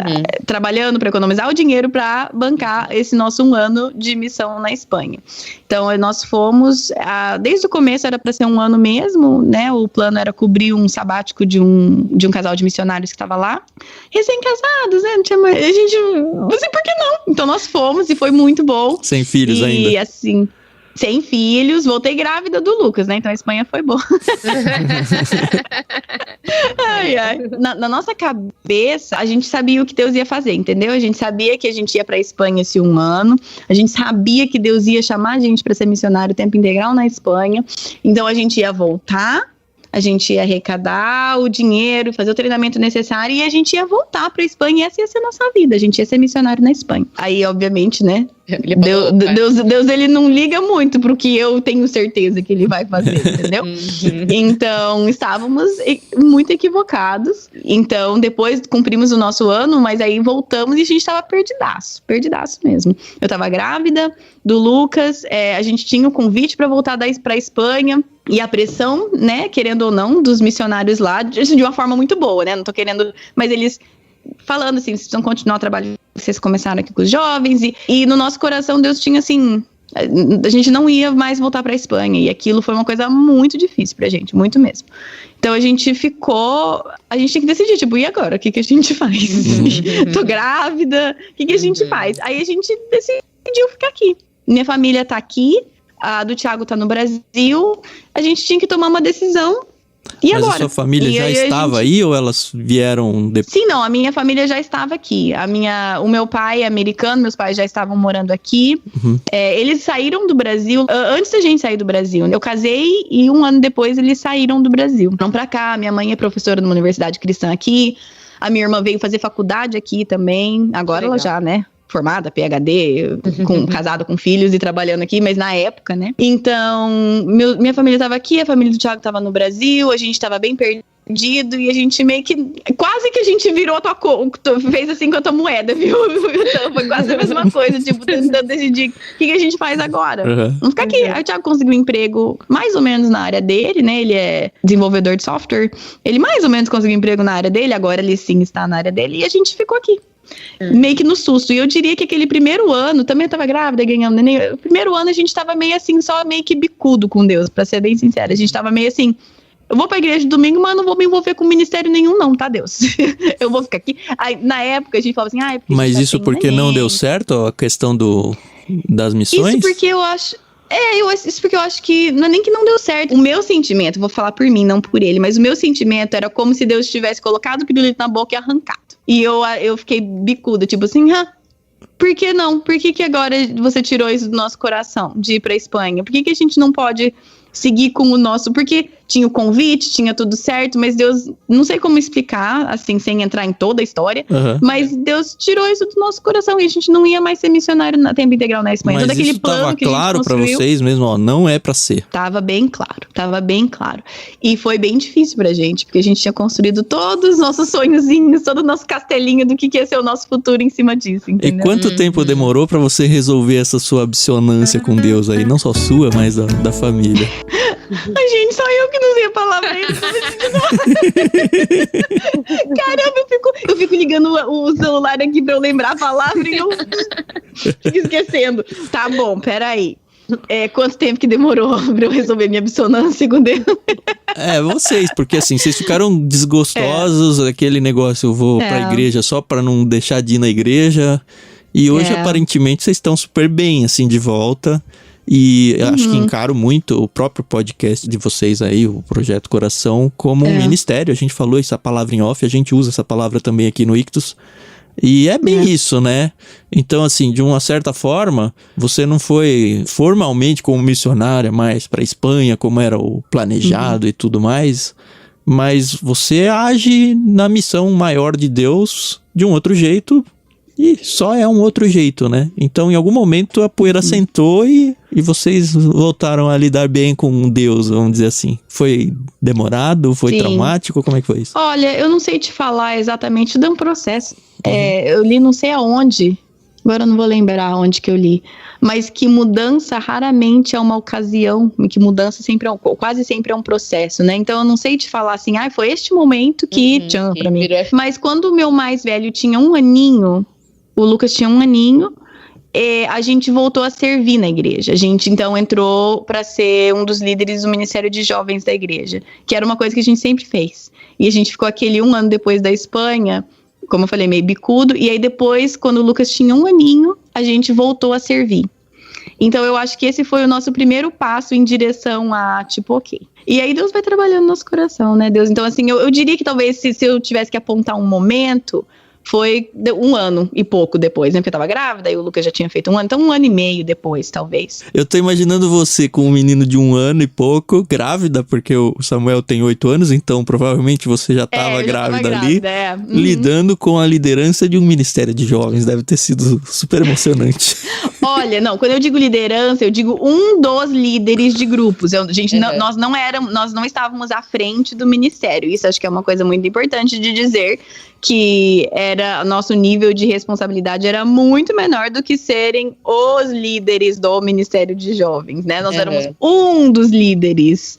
trabalhando para economizar o dinheiro para bancar esse nosso 1 ano de missão na Espanha. Então, nós fomos, desde o começo era para ser 1 ano mesmo, né? O plano era cobrir um sabático de um casal de missionários que estava lá, recém-casados, né? Não tinha mais, a gente, não sei por que não. Então, nós fomos e foi muito bom. Sem filhos ainda. E assim, sem filhos, voltei grávida do Lucas, né? Então a Espanha foi boa. Na nossa cabeça, a gente sabia o que Deus ia fazer, entendeu? A gente sabia que a gente ia pra Espanha esse 1 ano. A gente sabia que Deus ia chamar a gente pra ser missionário tempo integral na Espanha. Então a gente ia voltar. A gente ia arrecadar o dinheiro, fazer o treinamento necessário e a gente ia voltar para a Espanha e essa ia ser a nossa vida. A gente ia ser missionário na Espanha. Aí, obviamente, né? Deus ele não liga muito pro que eu tenho certeza que ele vai fazer, entendeu? Então, estávamos muito equivocados. Então, depois cumprimos o nosso ano, mas aí voltamos e a gente estava perdidaço mesmo. Eu estava grávida do Lucas, a gente tinha o convite para voltar para a Espanha. E a pressão, né, querendo ou não, dos missionários lá, de uma forma muito boa, né? Não tô querendo, mas eles falando assim, vocês precisam continuar o trabalho que vocês começaram aqui com os jovens. E no nosso coração, Deus tinha assim, a gente não ia mais voltar pra Espanha. E aquilo foi uma coisa muito difícil pra gente, muito mesmo. Então a gente tinha que decidir, tipo, e agora? O que a gente faz? Tô grávida, o que a gente faz? Aí a gente decidiu ficar aqui. Minha família tá aqui. A do Thiago tá no Brasil, a gente tinha que tomar uma decisão. E mas agora? A sua família já estava aí ou elas vieram depois? Sim, não, a minha família já estava aqui. O meu pai é americano, meus pais já estavam morando aqui. Eles saíram do Brasil, antes da gente sair do Brasil. Eu casei e 1 ano depois eles saíram do Brasil. Vão pra cá, minha mãe é professora numa universidade cristã aqui. A minha irmã veio fazer faculdade aqui também. Agora ela já, né? Formada, PhD, casada com filhos e trabalhando aqui, mas na época, né? Então, minha família estava aqui, a família do Thiago estava no Brasil, a gente estava bem perdido e a gente meio que, quase que a gente virou fez assim com a tua moeda, viu? Então, foi quase a mesma coisa, tipo, tentando decidir o que a gente faz agora. Vamos ficar aqui. Aí o Thiago conseguiu um emprego mais ou menos na área dele, né? Ele é desenvolvedor de software, ele mais ou menos conseguiu um emprego na área dele, agora ele sim está na área dele e a gente ficou aqui. Meio que no susto. E eu diria que aquele primeiro ano, também eu tava grávida, ganhando neném. O primeiro ano a gente tava meio assim, só meio que bicudo com Deus, pra ser bem sincera. A gente tava meio assim, eu vou pra igreja de domingo, mas não vou me envolver com ministério nenhum não, tá, Deus? Eu vou ficar aqui. Aí, na época a gente falava assim, mas isso porque não deu certo, a questão das missões? Isso porque eu acho... Isso porque eu acho que não é nem que não deu certo. O meu sentimento, vou falar por mim, não por ele, mas o meu sentimento era como se Deus tivesse colocado o pirulito na boca e arrancado. E eu fiquei bicuda, tipo assim, por que não? Por que agora você tirou isso do nosso coração, de ir pra Espanha? Por que a gente não pode seguir com o nosso... Porque tinha o convite, tinha tudo certo, mas Deus... Não sei como explicar, assim, sem entrar em toda a história, mas Deus tirou isso do nosso coração e a gente não ia mais ser missionário na tempo integral na Espanha. Mas todo aquele isso plano tava que a gente claro pra construiu, vocês mesmo, ó, não é pra ser. Tava bem claro. E foi bem difícil pra gente, porque a gente tinha construído todos os nossos sonhozinhos, todo o nosso castelinho do que ia ser o nosso futuro em cima disso, entendeu? E quanto tempo demorou pra você resolver essa sua abstinência com Deus aí? Não só sua, mas da família. Ai, gente, só eu que não sei a palavra aí. Caramba, eu fico ligando o celular aqui pra eu lembrar a palavra e eu fico esquecendo. Tá bom, peraí. Quanto tempo que demorou pra eu resolver minha dissonância com Deus? Vocês, porque assim, vocês ficaram desgostosos, aquele negócio, eu vou pra igreja só pra não deixar de ir na igreja. E hoje, aparentemente, vocês estão super bem, assim, de volta. E acho que encaro muito o próprio podcast de vocês aí, o Projeto Coração, como um ministério. A gente falou essa palavra em off, a gente usa essa palavra também aqui no Ictus. E é bem isso, né? Então, assim, de uma certa forma, você não foi formalmente como missionária mais para Espanha, como era o planejado e tudo mais, mas você age na missão maior de Deus de um outro jeito. E só é um outro jeito, né? Então, em algum momento, a poeira sentou e vocês voltaram a lidar bem com Deus, vamos dizer assim. Foi demorado? Foi traumático? Como é que foi isso? Olha, eu não sei te falar exatamente de um processo. Eu li não sei aonde, agora eu não vou lembrar onde que eu li, mas que mudança raramente é uma ocasião, que mudança quase sempre é um processo, né? Então eu não sei te falar assim, foi este momento que tchan pra mim. Mas quando o meu mais velho tinha 1 aninho, o Lucas tinha 1 aninho, a gente voltou a servir na igreja. A gente, então, entrou para ser um dos líderes do Ministério de Jovens da igreja, que era uma coisa que a gente sempre fez. E a gente ficou aquele 1 ano depois da Espanha, como eu falei, meio bicudo. E aí depois, quando o Lucas tinha 1 aninho, a gente voltou a servir. Então, eu acho que esse foi o nosso primeiro passo em direção a, ok. E aí Deus vai trabalhando no nosso coração, né, Deus? Então, assim, eu diria que talvez se eu tivesse que apontar um momento, foi 1 ano e pouco depois, né? Porque eu tava grávida e o Lucas já tinha feito 1 ano. Então 1 ano e meio depois, talvez. Eu tô imaginando você com um menino de 1 ano e pouco, grávida, porque o Samuel tem 8 anos, então provavelmente você já tava grávida ali, lidando com a liderança de um ministério de jovens. Deve ter sido super emocionante. Olha, não, quando eu digo liderança, eu digo um dos líderes de grupos. Nós não estávamos à frente do ministério. Isso acho que é uma coisa muito importante de dizer, que nosso nível de responsabilidade era muito menor do que serem os líderes do Ministério de Jovens, né? Nós éramos um dos líderes,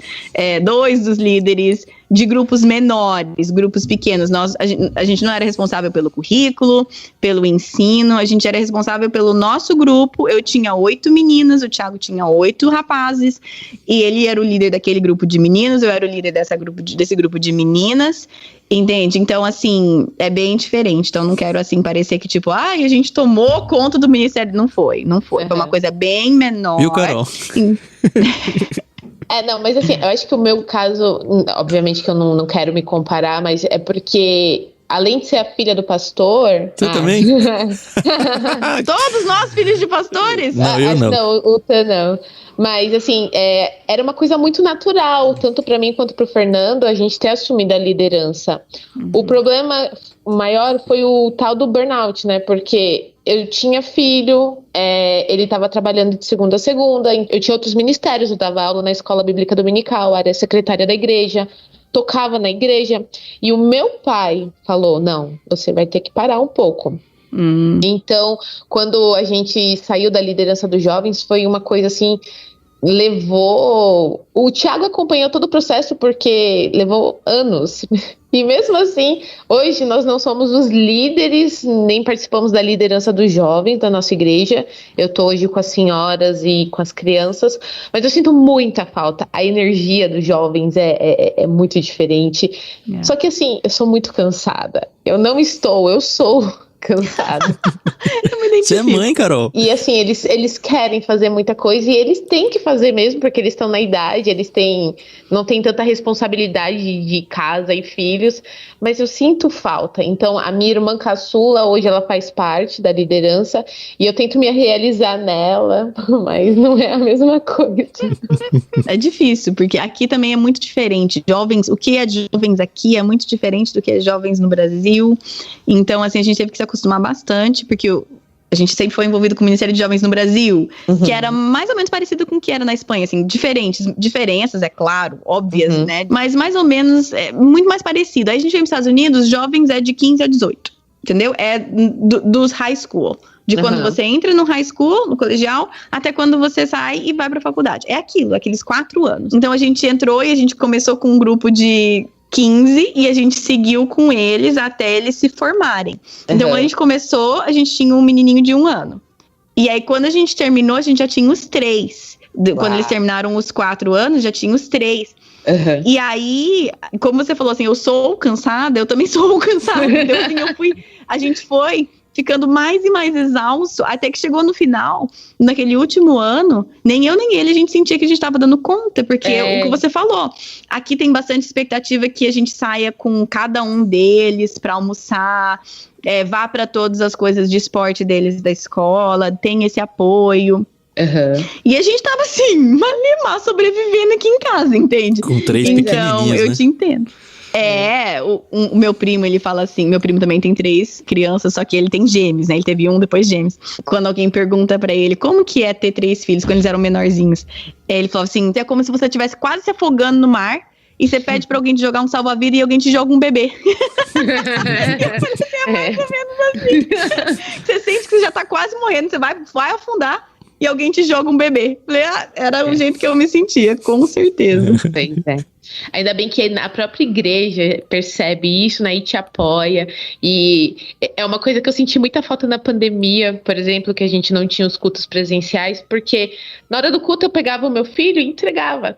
2 dos líderes de grupos menores, grupos pequenos. A gente não era responsável pelo currículo, pelo ensino, a gente era responsável pelo nosso grupo. Eu tinha 8 meninas, o Thiago tinha 8 rapazes, e ele era o líder daquele grupo de meninos, eu era o líder desse grupo de meninas, entende? Então, assim, é bem diferente. Então, não quero, assim, parecer que, a gente tomou conta do ministério. Não foi. Foi uma coisa bem menor. Viu, Carol? Não, mas assim, eu acho que o meu caso, obviamente que eu não quero me comparar, mas é porque, além de ser a filha do pastor... Você também? Todos nós filhos de pastores? Não, eu não. Não, o Tan não. Mas, assim, era uma coisa muito natural, tanto para mim quanto para o Fernando, a gente ter assumido a liderança. O problema maior foi o tal do burnout, né? Porque eu tinha filho, ele estava trabalhando de segunda a segunda, eu tinha outros ministérios, eu dava aula na escola bíblica dominical, era secretária da igreja, tocava na igreja, e o meu pai falou, não, você vai ter que parar um pouco. Então, quando a gente saiu da liderança dos jovens, foi uma coisa assim, o Thiago acompanhou todo o processo porque levou anos, e mesmo assim, hoje nós não somos os líderes, nem participamos da liderança dos jovens da nossa igreja. Eu tô hoje com as senhoras e com as crianças, mas eu sinto muita falta, a energia dos jovens é muito diferente, só que assim, eu sou muito cansada, eu sou cansada. Você é mãe, Carol. E assim, eles querem fazer muita coisa e eles têm que fazer mesmo, porque eles estão na idade, não têm tanta responsabilidade de casa e filhos, mas eu sinto falta. Então, a minha irmã caçula, hoje ela faz parte da liderança e eu tento me realizar nela, mas não é a mesma coisa. É difícil, porque aqui também é muito diferente. O que é jovens aqui é muito diferente do que é jovens no Brasil. Então, assim, a gente teve que se acostumar bastante, porque a gente sempre foi envolvido com o Ministério de Jovens no Brasil, que era mais ou menos parecido com o que era na Espanha, assim, diferenças, é claro, óbvias, né? Mas mais ou menos, muito mais parecido. Aí a gente veio para os Estados Unidos, jovens é de 15 a 18. entendeu? É dos high school. De quando você entra no high school, no colegial, até quando você sai e vai pra faculdade. É aquilo, aqueles 4 anos. Então a gente entrou e a gente começou com um grupo de 15 e a gente seguiu com eles até eles se formarem. Então quando a gente começou, a gente tinha um menininho de 1 ano. E aí quando a gente terminou, a gente já tinha os 3. Quando eles terminaram os 4 anos, já tinha os 3. E aí, como você falou assim, eu sou cansada, eu também sou cansada. Então assim, a gente foi ficando mais e mais exausto, até que chegou no final, naquele último ano, nem eu nem ele, a gente sentia que a gente estava dando conta, porque o que você falou, aqui tem bastante expectativa que a gente saia com cada um deles para almoçar, vá para todas as coisas de esporte deles da escola, tem esse apoio. E a gente tava assim, malemar sobrevivendo aqui em casa, entende? Com 3 pequenininhos, então, eu né? te entendo. O meu primo, ele fala assim, meu primo também tem 3 crianças, só que ele tem gêmeos, né? Ele teve 1, depois gêmeos. Quando alguém pergunta pra ele como que é ter 3 filhos, quando eles eram menorzinhos, ele falou assim, é como se você estivesse quase se afogando no mar, e você pede pra alguém te jogar um salva-vida e alguém te joga um bebê. É mais ou menos assim. Você sente que você já tá quase morrendo, você vai afundar, e alguém te joga um bebê. Era o jeito que eu me sentia, com certeza. Pois é. Ainda bem que a própria igreja percebe isso, né, e te apoia, e é uma coisa que eu senti muita falta na pandemia, por exemplo, que a gente não tinha os cultos presenciais, porque na hora do culto eu pegava o meu filho e entregava,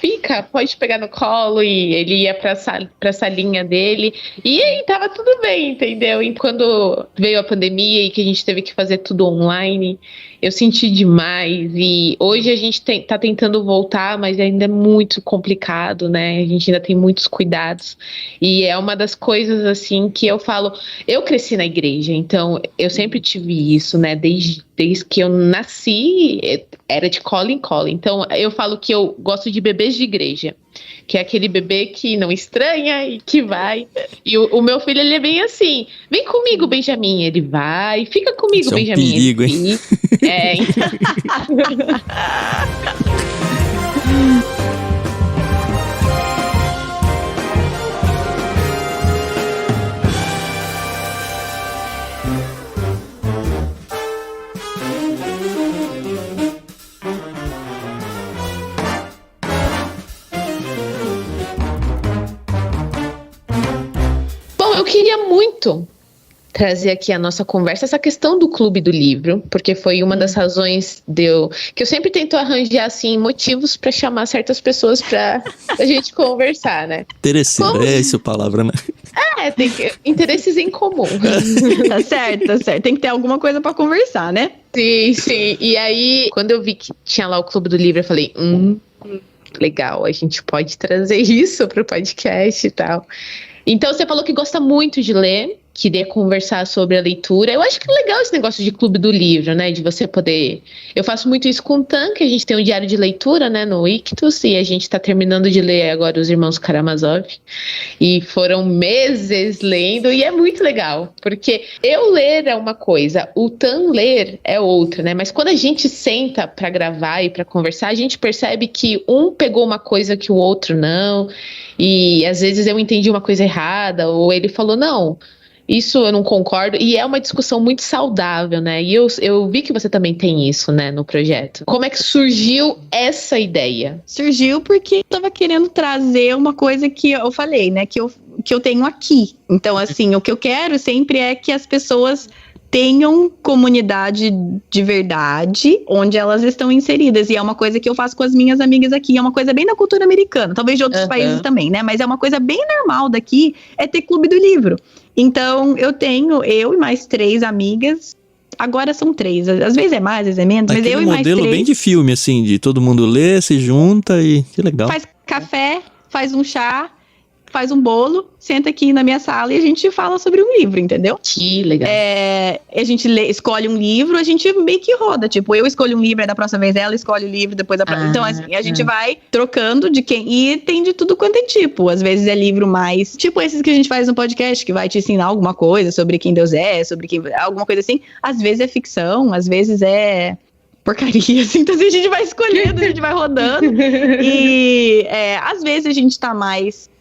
fica, pode pegar no colo, e ele ia pra salinha dele, e aí tava tudo bem, entendeu? E quando veio a pandemia e que a gente teve que fazer tudo online, eu senti demais, e hoje a gente tá tentando voltar, mas ainda é muito complicado, né? A gente ainda tem muitos cuidados, e é uma das coisas, assim, que eu falo, eu cresci na igreja, então eu sempre tive isso, né? Desde que eu nasci, era de cola em cola, então eu falo que eu gosto de bebês de igreja, que é aquele bebê que não estranha e que vai. E o meu filho, ele é bem assim, vem comigo, Benjamin, ele vai, fica comigo, isso Benjamin. É um perigo, hein? Então... Bom, eu queria muito trazer aqui a nossa conversa, essa questão do Clube do Livro, porque foi uma das razões que eu sempre tento arranjar, assim, motivos para chamar certas pessoas para a gente conversar, né? Interesseiro, é essa a palavra, né? Tem interesses em comum. Tá certo. Tem que ter alguma coisa para conversar, né? Sim. E aí, quando eu vi que tinha lá o Clube do Livro, eu falei, legal, a gente pode trazer isso pro podcast e tal. Então, você falou que gosta muito de ler, queria conversar sobre a leitura. Eu acho que é legal esse negócio de Clube do Livro, né? De você poder... Eu faço muito isso com o Tan, que a gente tem um diário de leitura, né? No Ictus, e a gente tá terminando de ler agora Os Irmãos Karamazov. E foram meses lendo, e é muito legal. Porque eu ler é uma coisa, o Tan ler é outra, né? Mas quando a gente senta pra gravar e pra conversar, a gente percebe que um pegou uma coisa que o outro não. E às vezes eu entendi uma coisa errada, ou ele falou, não... Isso eu não concordo, e é uma discussão muito saudável, né? E eu vi que você também tem isso, né, no projeto. Como é que surgiu essa ideia? Surgiu porque eu tava querendo trazer uma coisa que eu falei, né, que eu tenho aqui. Então, assim, o que eu quero sempre é que as pessoas tenham comunidade de verdade onde elas estão inseridas, e é uma coisa que eu faço com as minhas amigas aqui, é uma coisa bem da cultura americana, talvez de outros países também, né, mas é uma coisa bem normal daqui, é ter Clube do Livro. Então eu e mais 3 amigas, agora são 3, às vezes é mais, às vezes é menos, mas eu e mais 3. Modelo bem de filme, assim, de todo mundo lê, se junta e que legal. Faz café, faz um chá, faz um bolo, senta aqui na minha sala e a gente fala sobre um livro, entendeu? Que legal. A gente escolhe um livro, a gente meio que roda, tipo, eu escolho um livro, aí da próxima vez ela escolhe o livro, depois então assim, a gente vai trocando de quem, e tem de tudo quanto é tipo, às vezes é livro mais, tipo esses que a gente faz no podcast, que vai te ensinar alguma coisa sobre quem Deus é, alguma coisa assim, às vezes é ficção, às vezes é porcaria, assim, então assim, a gente vai escolhendo, a gente vai rodando, e às vezes a gente tá mais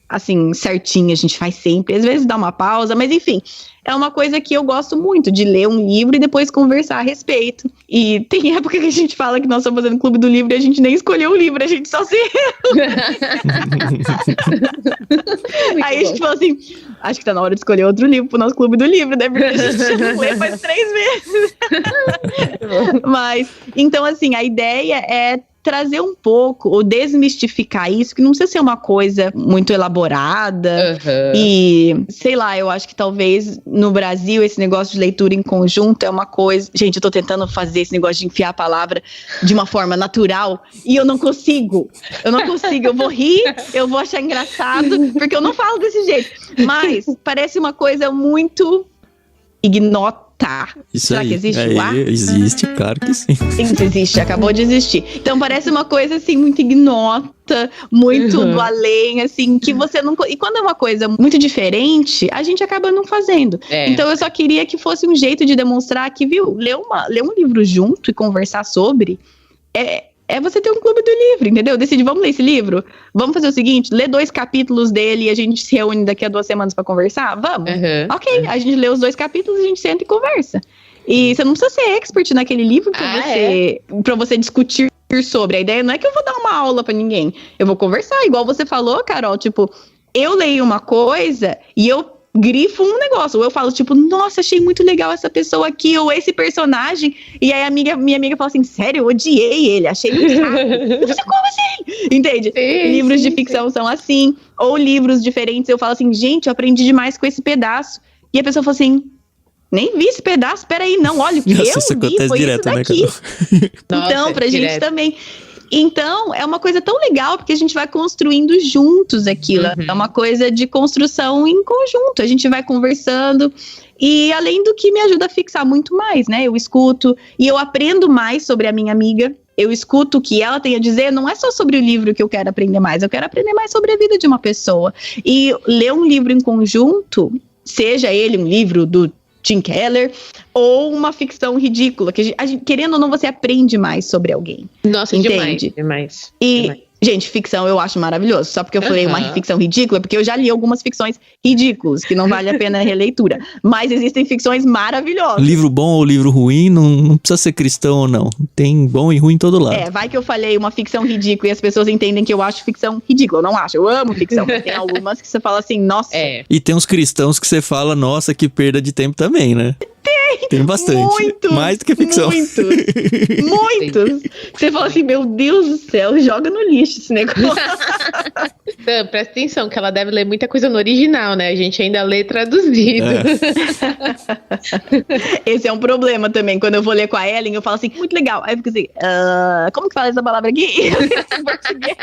assim, certinha, a gente faz sempre. Às vezes dá uma pausa, mas enfim, é uma coisa que eu gosto muito, de ler um livro e depois conversar a respeito. E tem época que a gente fala que nós estamos fazendo Clube do Livro e a gente nem escolheu o livro, a gente só se... Aí a gente fala assim, acho que tá na hora de escolher outro livro pro nosso Clube do Livro, né? Porque a gente não lê faz 3 meses. Mas, então assim, a ideia é trazer um pouco, ou desmistificar isso, que não precisa ser uma coisa muito elaborada. E, sei lá, eu acho que talvez no Brasil esse negócio de leitura em conjunto é uma coisa... Gente, eu tô tentando fazer esse negócio de enfiar a palavra de uma forma natural e eu não consigo. Eu vou rir, eu vou achar engraçado, porque eu não falo desse jeito. Mas parece uma coisa muito ignota. Isso. Será aí, que existe lá? Existe, claro que sim. Existe, acabou de existir. Então parece uma coisa assim muito ignota, muito do além, assim, que você não... E quando é uma coisa muito diferente, a gente acaba não fazendo. Então eu só queria que fosse um jeito de demonstrar que, viu, ler um livro junto e conversar sobre é você ter um clube do livro, entendeu? Decide, vamos ler esse livro? Vamos fazer o seguinte, lê 2 capítulos dele e a gente se reúne daqui a 2 semanas pra conversar? Vamos? Ok, a gente lê os 2 capítulos e a gente senta e conversa. E você não precisa ser expert naquele livro pra você discutir sobre. A ideia não é que eu vou dar uma aula pra ninguém. Eu vou conversar, igual você falou, Carol, tipo, eu leio uma coisa e eu grifo um negócio, ou eu falo tipo, nossa, achei muito legal essa pessoa aqui, ou esse personagem, e aí minha amiga fala assim, sério, eu odiei ele, achei muito chato. Eu falei, como assim? Entende? Livros de ficção são assim, ou livros diferentes, eu falo assim, gente, eu aprendi demais com esse pedaço, e a pessoa fala assim, nem vi esse pedaço, peraí, não, olha, o que nossa, eu isso vi acontece foi direto, isso daqui. Né, então, pra gente também. Então, é uma coisa tão legal, porque a gente vai construindo juntos aquilo. É uma coisa de construção em conjunto. A gente vai conversando. E além do que me ajuda a fixar muito mais, né? Eu escuto e eu aprendo mais sobre a minha amiga. Eu escuto o que ela tem a dizer. Não é só sobre o livro que eu quero aprender mais. Eu quero aprender mais sobre a vida de uma pessoa. E ler um livro em conjunto, seja ele um livro do Tim Keller, ou uma ficção ridícula, que querendo ou não, você aprende mais sobre alguém. Nossa, entende? Demais. E, gente, ficção eu acho maravilhoso. Só porque eu falei uma ficção ridícula, porque eu já li algumas ficções ridículas, que não vale a pena a releitura. Mas existem ficções maravilhosas. Livro bom ou livro ruim, não precisa ser cristão ou não. Tem bom e ruim em todo lado. Vai que eu falei uma ficção ridícula e as pessoas entendem que eu acho ficção ridícula. Eu não acho, eu amo ficção. Mas tem algumas que você fala assim, nossa. E tem uns cristãos que você fala, nossa, que perda de tempo também, né? Tem bastante. Muitos, mais do que ficção. Muitos. Você fala assim, meu Deus do céu, joga no lixo esse negócio. Então, presta atenção, que ela deve ler muita coisa no original, né? A gente ainda lê traduzido. Esse é um problema também. Quando eu vou ler com a Ellen, eu falo assim, muito legal. Aí eu fico assim, como que fala essa palavra aqui? Em português.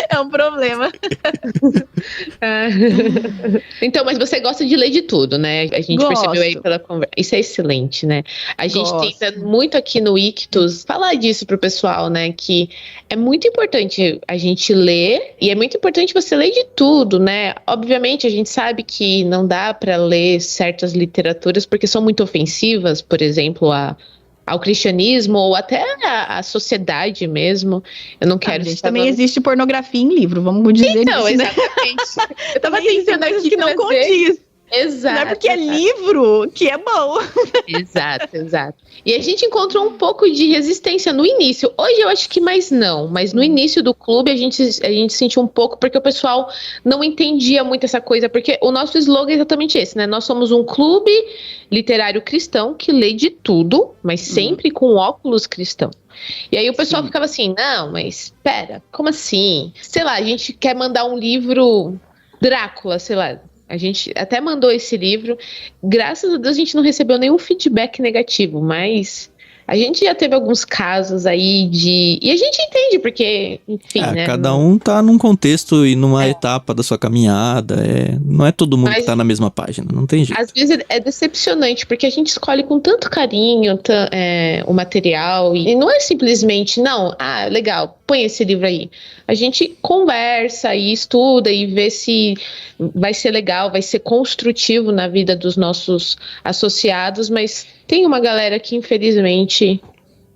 É um problema. Então, mas você gosta de ler de tudo, né? A gente percebeu aí pela conversa. Isso é excelente, né? A gente tenta muito aqui no Ictus falar disso pro pessoal, né? Que é muito importante a gente ler, e é muito importante você ler de tudo, né? Obviamente, a gente sabe que não dá para ler certas literaturas porque são muito ofensivas, por exemplo, ao cristianismo ou até à sociedade mesmo. Eu não quero... também existe pornografia em livro, vamos dizer então, isso, né? Exatamente. Eu tava pensando aqui que não condiz. Exato. Não é porque é livro que é bom. Exato. E a gente encontrou um pouco de resistência no início. Hoje eu acho que mais não. Mas no início do clube a gente sentiu um pouco, porque o pessoal não entendia muito essa coisa. Porque o nosso slogan é exatamente esse, né? Nós somos um clube literário cristão que lê de tudo, mas sempre com óculos cristão. E aí o pessoal ficava assim, não, mas espera, como assim? Sei lá, a gente quer mandar um livro Drácula, sei lá. A gente até mandou esse livro. Graças a Deus a gente não recebeu nenhum feedback negativo, mas a gente já teve alguns casos aí de... E a gente entende, porque, enfim, né? Cada um tá num contexto e numa etapa da sua caminhada. Não é todo mundo que tá na mesma página, não tem jeito. Às vezes é decepcionante, porque a gente escolhe com tanto carinho o material, e não é simplesmente, não, legal, põe esse livro aí. A gente conversa e estuda e vê se vai ser legal, vai ser construtivo na vida dos nossos associados, mas tem uma galera que infelizmente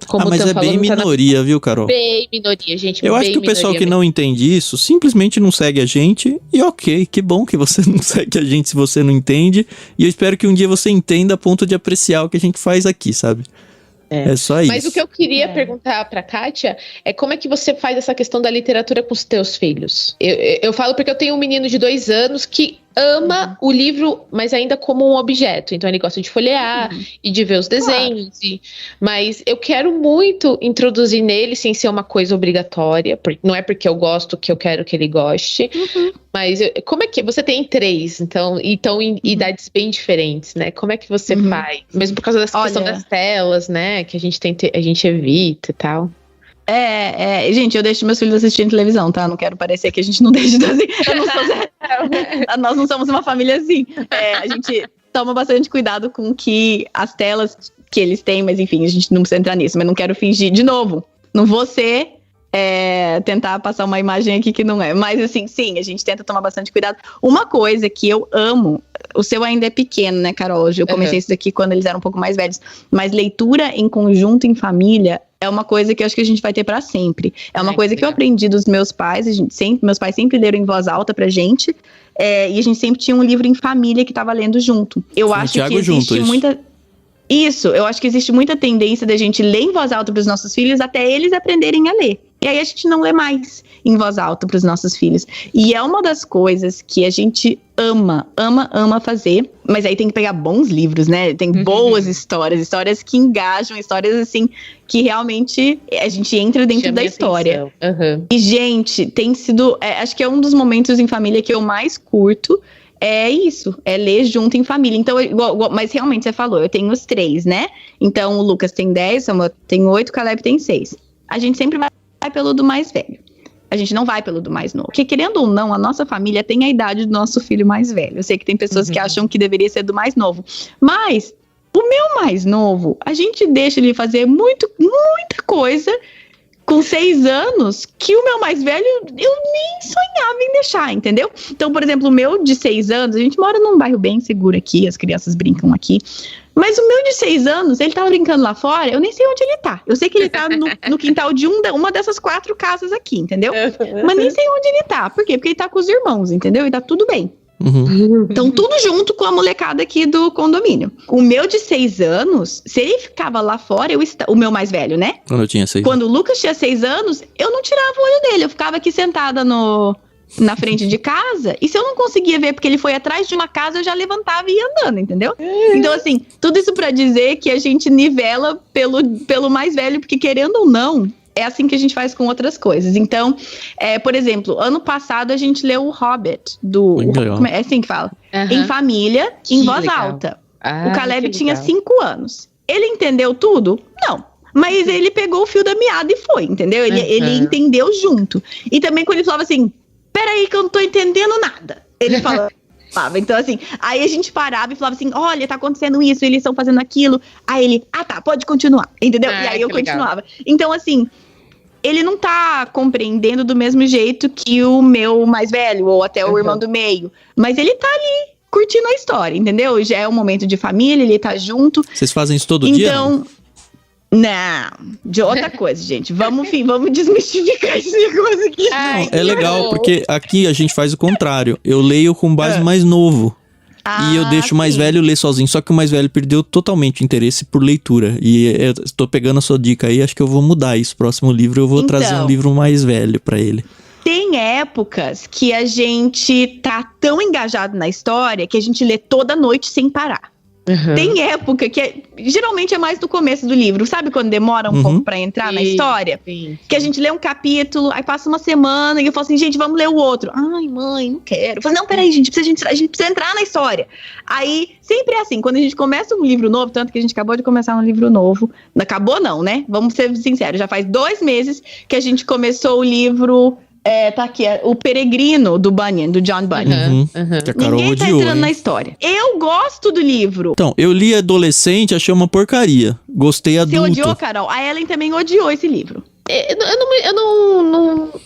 Como mas é bem minoria, viu, Carol? Bem minoria, gente. Eu acho que o pessoal que não entende isso simplesmente não segue a gente. E ok, que bom que você não segue a gente se você não entende. E eu espero que um dia você entenda a ponto de apreciar o que a gente faz aqui, sabe? É só isso. Mas o que eu queria perguntar pra Kátia é como é que você faz essa questão da literatura com os teus filhos? Eu falo porque eu tenho um menino de 2 anos que ama o livro, mas ainda como um objeto. Então ele gosta de folhear e de ver os desenhos. Mas eu quero muito introduzir nele sem ser uma coisa obrigatória. Não é porque eu gosto que eu quero que ele goste. Mas como é que... Você tem 3, então em idades bem diferentes, né? Como é que você faz? Mesmo por causa dessa questão das telas, né? Que a gente evita e tal. Gente, eu deixo meus filhos assistindo televisão, tá? Não quero parecer que a gente não deixa assim. Nós não somos uma família assim. A gente toma bastante cuidado com que as telas que eles têm, mas enfim, a gente não precisa entrar nisso. Mas não quero fingir, de novo, não vou ser tentar passar uma imagem aqui que não é. Mas assim, sim, a gente tenta tomar bastante cuidado. Uma coisa que eu amo, o seu ainda é pequeno, né, Carol? Eu comecei isso daqui quando eles eram um pouco mais velhos. Mas leitura em conjunto, em família, é uma coisa que eu acho que a gente vai ter pra sempre. É uma coisa que eu aprendi dos meus pais. Meus pais sempre leram em voz alta pra gente. E a gente sempre tinha um livro em família que tava lendo junto. Eu acho que existe muita... Isso, eu acho que existe muita tendência da gente ler em voz alta pros nossos filhos até eles aprenderem a ler. E aí a gente não lê mais em voz alta pros nossos filhos. E é uma das coisas que a gente ama fazer. Mas aí tem que pegar bons livros, né? Tem boas histórias que engajam, histórias assim, que realmente a gente entra dentro da história. E, gente, tem sido... acho que é um dos momentos em família que eu mais curto. É isso, é ler junto em família. Então, mas realmente você falou, eu tenho os 3, né? Então, o Lucas tem 10, Samuel tem 8, o Caleb tem 6. A gente sempre vai pelo do mais velho. A gente não vai pelo do mais novo. Porque, querendo ou não, a nossa família tem a idade do nosso filho mais velho. Eu sei que tem pessoas que acham que deveria ser do mais novo. Mas, o meu mais novo, a gente deixa ele fazer muita coisa com 6 anos, que o meu mais velho, eu nem sonhava em deixar, entendeu? Então, por exemplo, o meu de 6 anos, a gente mora num bairro bem seguro aqui, as crianças brincam aqui, mas o meu de 6 anos, ele tava brincando lá fora, eu nem sei onde ele tá. Eu sei que ele tá no quintal de uma dessas 4 casas aqui, entendeu? Mas nem sei onde ele tá. Por quê? Porque ele tá com os irmãos, entendeu? E tá tudo bem. Então, tudo junto com a molecada aqui do condomínio. O meu de 6 anos, se ele ficava lá fora, o meu mais velho, né? Quando eu tinha 6 Quando o Lucas tinha 6 anos, eu não tirava o olho dele. Eu ficava aqui sentada na frente de casa. E se eu não conseguia ver porque ele foi atrás de uma casa, eu já levantava e ia andando, entendeu? Então, assim, tudo isso pra dizer que a gente nivela pelo mais velho, porque querendo ou não, é assim que a gente faz com outras coisas. Então, por exemplo, ano passado a gente leu o Hobbit, é assim que fala? Em família, em voz alta. O Caleb tinha 5 anos. Ele entendeu tudo? Não. Mas ele pegou o fio da meada e foi, entendeu? Ele entendeu junto. E também quando ele falava assim, peraí que eu não tô entendendo nada. Ele falava. Então, assim, aí a gente parava e falava assim, olha, tá acontecendo isso, eles estão fazendo aquilo. Aí ele, tá, pode continuar, entendeu? E aí eu continuava. Legal. Então, assim, ele não tá compreendendo do mesmo jeito que o meu mais velho, ou até o irmão do meio. Mas ele tá ali, curtindo a história, entendeu? Já é um momento de família, ele tá junto. Vocês fazem isso todo dia? Então, não, de outra coisa, gente. Vamos desmistificar esse negócio aqui. Não, é legal, porque aqui a gente faz o contrário. Eu leio com base mais novo. E eu deixo o mais velho ler sozinho. Só que o mais velho perdeu totalmente o interesse por leitura. E eu tô pegando a sua dica aí, acho que eu vou mudar isso. Próximo livro eu vou trazer um livro mais velho pra ele. Tem épocas que a gente tá tão engajado na história que a gente lê toda noite sem parar. Tem época que geralmente é mais do começo do livro. Sabe quando demora um pouco pra entrar na história? Sim. Que a gente lê um capítulo, aí passa uma semana e eu falo assim, gente, vamos ler o outro. Ai, mãe, não quero. Eu falo, não, peraí, gente, a gente precisa entrar na história. Aí, sempre é assim, quando a gente começa um livro novo, tanto que a gente acabou de começar um livro novo. Não acabou não, né? Vamos ser sinceros, já faz 2 meses que a gente começou o livro... tá aqui, o Peregrino do Bunyan, do John Bunyan. Que a Carol Ninguém odiou, tá entrando na história. Eu gosto do livro. Então, eu li adolescente, achei uma porcaria. Gostei adulto. Você odiou, Carol? A Ellen também odiou esse livro. Eu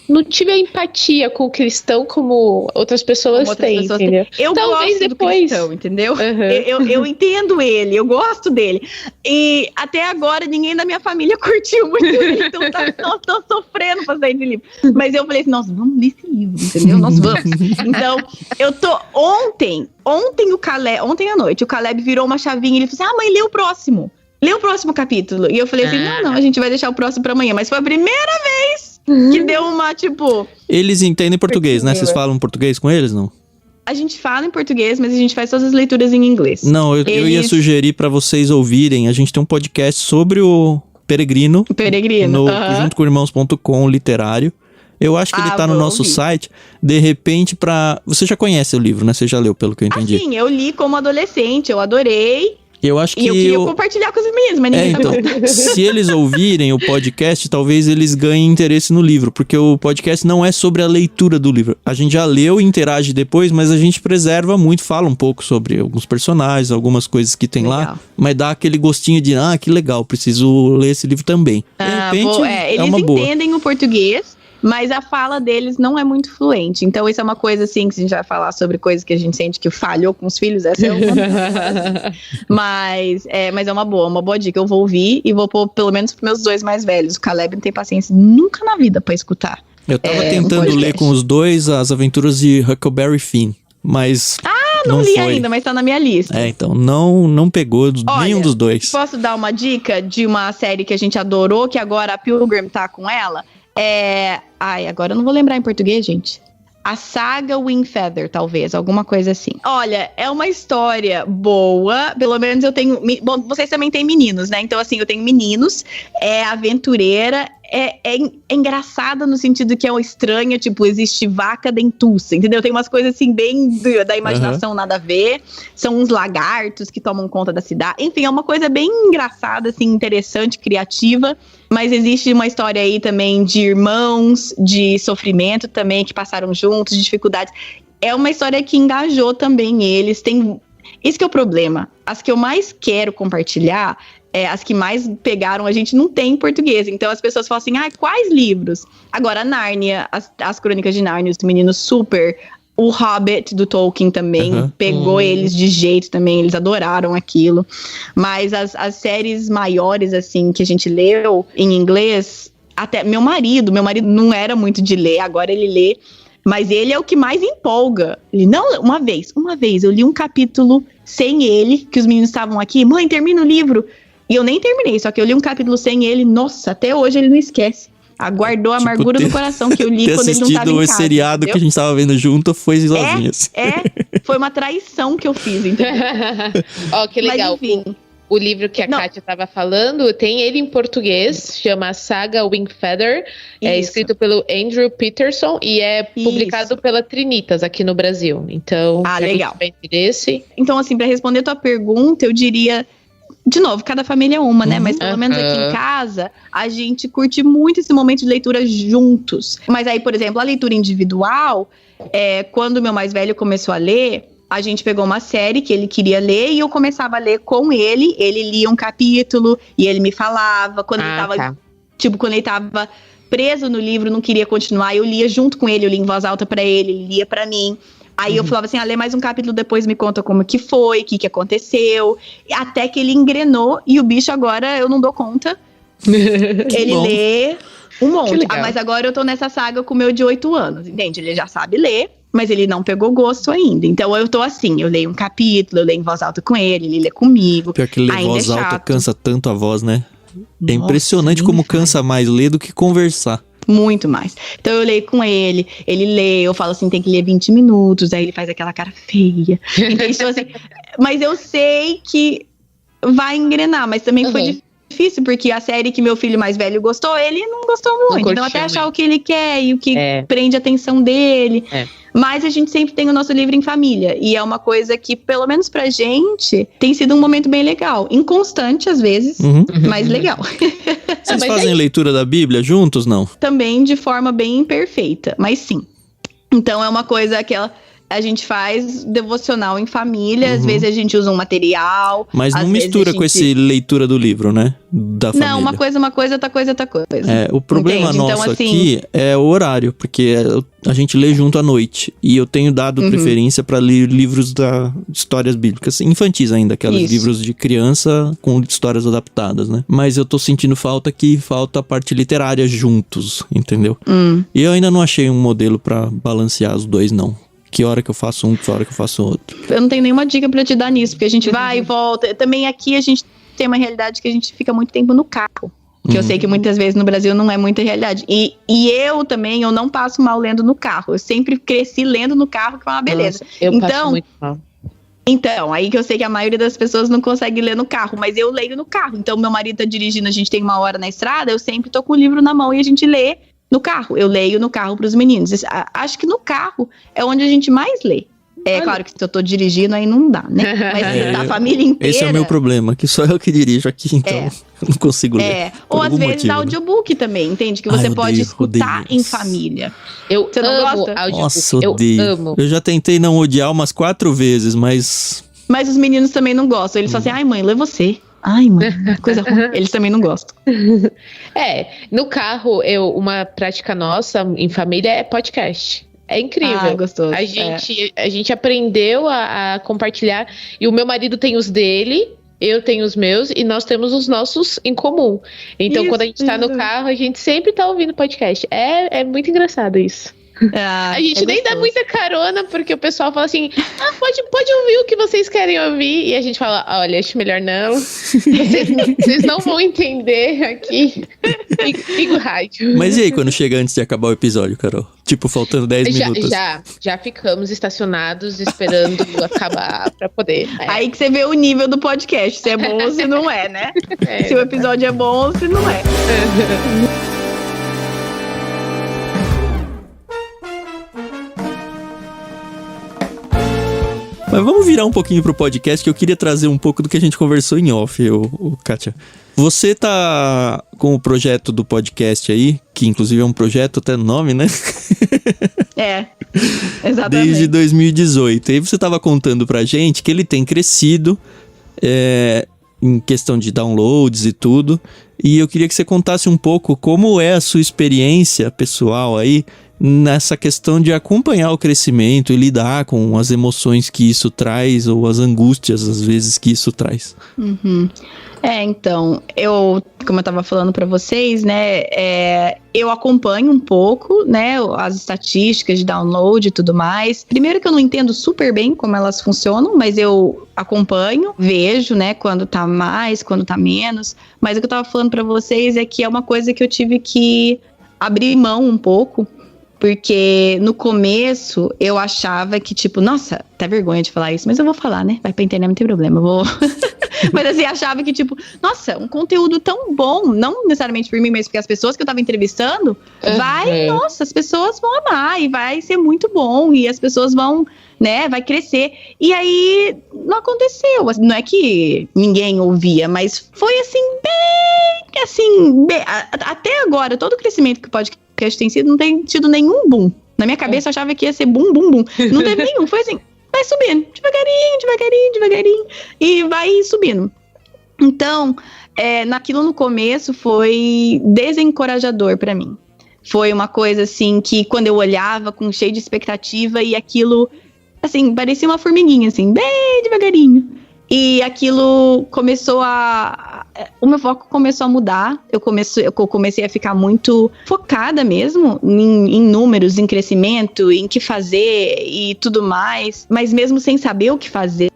não tive a empatia com o cristão como outras pessoas têm, entendeu? Eu Talvez gosto depois. do cristão, entendeu? Uhum. Eu entendo ele, eu gosto dele. E até agora ninguém da minha família curtiu muito ele, então tô sofrendo pra sair de livro. Mas eu falei assim, nós vamos ler esse livro, entendeu? Nós vamos. Então, ontem à noite, o Caleb virou uma chavinha e ele falou assim, mãe, lê o próximo. Lê o próximo capítulo. E eu falei assim, não, a gente vai deixar o próximo pra amanhã. Mas foi a primeira vez que deu uma, tipo... Eles entendem português, né? Vocês falam português com eles, não? A gente fala em português, mas a gente faz todas as leituras em inglês. Não, eu ia sugerir pra vocês ouvirem. A gente tem um podcast sobre o Peregrino. Junto com irmãos.com, literário. Eu acho que ele tá no nosso site. De repente, Você já conhece o livro, né? Você já leu, pelo que eu entendi. Sim, eu li como adolescente, eu adorei. Eu acho que eu queria compartilhar com os meninos, mas ninguém então, se eles ouvirem o podcast, talvez eles ganhem interesse no livro, porque o podcast não é sobre a leitura do livro. A gente já leu e interage depois, mas a gente preserva muito, fala um pouco sobre alguns personagens, algumas coisas que tem lá, mas dá aquele gostinho de, que legal, preciso ler esse livro também. De repente, eles uma boa. Entendem o português, mas a fala deles não é muito fluente. Então, isso é uma coisa, assim, que a gente vai falar sobre coisas que a gente sente que falhou com os filhos. Essa é uma mas é uma boa dica. Eu vou ouvir e vou pôr, pelo menos, pros meus 2 mais velhos. O Caleb não tem paciência nunca na vida pra escutar. Eu tava tentando ler com os 2 as aventuras de Huckleberry Finn, mas... não li ainda, mas tá na minha lista. Então, não pegou nenhum dos 2. Posso dar uma dica de uma série que a gente adorou, que agora a Pilgrim tá com ela? Agora eu não vou lembrar em português, gente. A Saga Wingfeather, talvez, alguma coisa assim. Olha, é uma história boa, pelo menos eu tenho... Bom, vocês também têm meninos, né? Então, assim, eu tenho meninos, é aventureira, é engraçada no sentido que é estranha, tipo, existe vaca dentuça, entendeu? Tem umas coisas, assim, bem da imaginação, nada a ver. São uns lagartos que tomam conta da cidade. Enfim, é uma coisa bem engraçada, assim, interessante, criativa. Mas existe uma história aí também de irmãos, de sofrimento também, que passaram juntos, de dificuldades. É uma história que engajou também eles. Isso que é o problema. As que eu mais quero compartilhar, as que mais pegaram, a gente não tem em português. Então as pessoas falam assim, quais livros? Agora, Nárnia, as Crônicas de Nárnia, os meninos super... O Hobbit do Tolkien também pegou eles de jeito também, eles adoraram aquilo. Mas as séries maiores, assim, que a gente leu em inglês, até meu marido não era muito de ler, agora ele lê, mas ele é o que mais empolga. Ele, não, uma vez, eu li um capítulo sem ele, que os meninos estavam aqui, mãe, termina o livro. E eu nem terminei, só que eu li um capítulo sem ele, nossa, até hoje ele não esquece. Aguardou a amargura do coração que eu li quando ele não estava em casa. Esse seriado, entendeu? Que a gente estava vendo junto foi sozinho. Foi uma traição que eu fiz, entendeu? Que legal. Mas, enfim, o livro que a Kátia estava falando, tem ele em português, chama Saga Wingfeather, é escrito pelo Andrew Peterson e é publicado pela Trinitas aqui no Brasil. Então, legal. Tiver interesse. Então, assim, para responder a tua pergunta, eu diria... De novo, cada família é uma, né? Mas pelo menos aqui em casa, a gente curte muito esse momento de leitura juntos. Mas aí, por exemplo, a leitura individual, quando o meu mais velho começou a ler, a gente pegou uma série que ele queria ler e eu começava a ler com ele. Ele lia um capítulo e ele me falava. Quando ele tava preso no livro, não queria continuar, eu lia junto com ele, eu lia em voz alta pra ele lia pra mim. Aí eu falava assim, lê mais um capítulo, depois me conta como que foi, o que aconteceu. Até que ele engrenou e o bicho agora eu não dou conta. Ele lê um monte. Mas agora eu tô nessa saga com o meu de 8 anos, entende? Ele já sabe ler, mas ele não pegou gosto ainda. Então eu tô assim, eu leio um capítulo, eu leio em voz alta com ele lê comigo. Pior que ler em voz alta cansa tanto a voz, né? É impressionante como cansa mais ler do que conversar. Muito mais. Então eu leio com ele lê, eu falo assim, tem que ler 20 minutos, aí ele faz aquela cara feia. Então, assim, mas eu sei que vai engrenar, mas também foi difícil, porque a série que meu filho mais velho gostou, ele não gostou muito. Então até achar o que ele quer e o que prende a atenção dele. Mas a gente sempre tem o nosso livro em família. E é uma coisa que, pelo menos pra gente, tem sido um momento bem legal. Inconstante, às vezes, mas legal. Vocês fazem leitura da Bíblia juntos, não? Também de forma bem imperfeita, mas sim. Então é uma coisa que a gente faz devocional em família, às vezes a gente usa um material. Mas não mistura com esse leitura do livro, né? Da família. Não, uma coisa, outra coisa. O problema nosso então, assim, aqui é o horário, porque a gente lê junto à noite. E eu tenho dado preferência para ler livros da histórias bíblicas, infantis ainda, aqueles livros de criança com histórias adaptadas, né? Mas eu tô sentindo falta a parte literária juntos, entendeu? E eu ainda não achei um modelo para balancear os dois, não. Que hora que eu faço um, que hora que eu faço outro. Eu não tenho nenhuma dica pra te dar nisso, porque a gente vai e volta. Também aqui a gente tem uma realidade que a gente fica muito tempo no carro. Que eu sei que muitas vezes no Brasil não é muita realidade. E eu também, eu não passo mal lendo no carro. Eu sempre cresci lendo no carro, que é uma beleza. Nossa, eu passo muito mal. Então, aí que eu sei que a maioria das pessoas não consegue ler no carro, mas eu leio no carro. Então, meu marido tá dirigindo, a gente tem 1 hora na estrada, eu sempre tô com o livro na mão e a gente lê no carro. Eu leio no carro pros meninos. Acho que no carro é onde a gente mais lê. É claro que se eu tô dirigindo, aí não dá, né? Mas a família inteira... Esse é o meu problema, que só eu que dirijo aqui, então eu não consigo ler. Ou às vezes audiobook também, entende? Que você pode escutar em família. Você não gosta? Audiobook. Nossa, odeio. Eu amo. Eu já tentei não odiar umas 4 vezes, mas... Mas os meninos também não gostam. Eles falam assim, ai mãe, lê você. Ai, mãe, coisa ruim. Eles também não gostam. No carro, uma prática nossa em família é podcast. É incrível. Gostoso. A gente aprendeu a compartilhar. E o meu marido tem os dele, eu tenho os meus, e nós temos os nossos em comum. Então, quando a gente tá no carro, a gente sempre tá ouvindo podcast. É muito engraçado isso. A gente nem dá muita carona, porque o pessoal fala assim, pode ouvir o que vocês querem ouvir. E a gente fala, olha, acho melhor não. Vocês não vão entender aqui. Liga o rádio. Mas e aí, quando chega antes de acabar o episódio, Carol? Tipo, faltando 10 minutos. Já ficamos estacionados esperando acabar pra poder. Aí que você vê o nível do podcast, se é bom ou se não é, né? Se o episódio é bom ou se não é. Mas vamos virar um pouquinho pro podcast, que eu queria trazer um pouco do que a gente conversou em off, Kátia. Você tá com o projeto do podcast aí, que inclusive é um projeto até no nome, né? Exatamente. Desde 2018. E aí você tava contando pra gente que ele tem crescido em questão de downloads e tudo. E eu queria que você contasse um pouco como é a sua experiência pessoal aí nessa questão de acompanhar o crescimento e lidar com as emoções que isso traz, ou as angústias, às vezes, que isso traz. Então, como eu tava falando pra vocês, né, eu acompanho um pouco, né, as estatísticas de download e tudo mais. Primeiro que eu não entendo super bem como elas funcionam, mas eu acompanho, vejo, né, quando tá mais, quando tá menos. Mas o que eu tava falando pra vocês é que é uma coisa que eu tive que abrir mão um pouco, porque no começo eu achava que, tipo, nossa, até vergonha de falar isso, mas eu vou falar, né? Vai pra internet, não tem problema, eu vou... Mas assim, achava que, tipo, nossa, um conteúdo tão bom, não necessariamente por mim, mas porque as pessoas que eu tava entrevistando, nossa, as pessoas vão amar e vai ser muito bom e as pessoas vão, né, vai crescer. E aí, não aconteceu, não é que ninguém ouvia, mas foi até agora, todo o crescimento que o podcast tem sido, não tem tido nenhum boom. Na minha cabeça eu achava que ia ser boom, boom, boom. Não teve nenhum, foi assim, vai subindo, devagarinho, e vai subindo. Então, naquilo no começo foi desencorajador pra mim. Foi uma coisa assim, que quando eu olhava com cheio de expectativa e aquilo, assim, parecia uma formiguinha, assim, bem devagarinho. E aquilo começou o meu foco começou a mudar, eu comecei a ficar muito focada mesmo em números, em crescimento, em que fazer e tudo mais, mas mesmo sem saber o que fazer,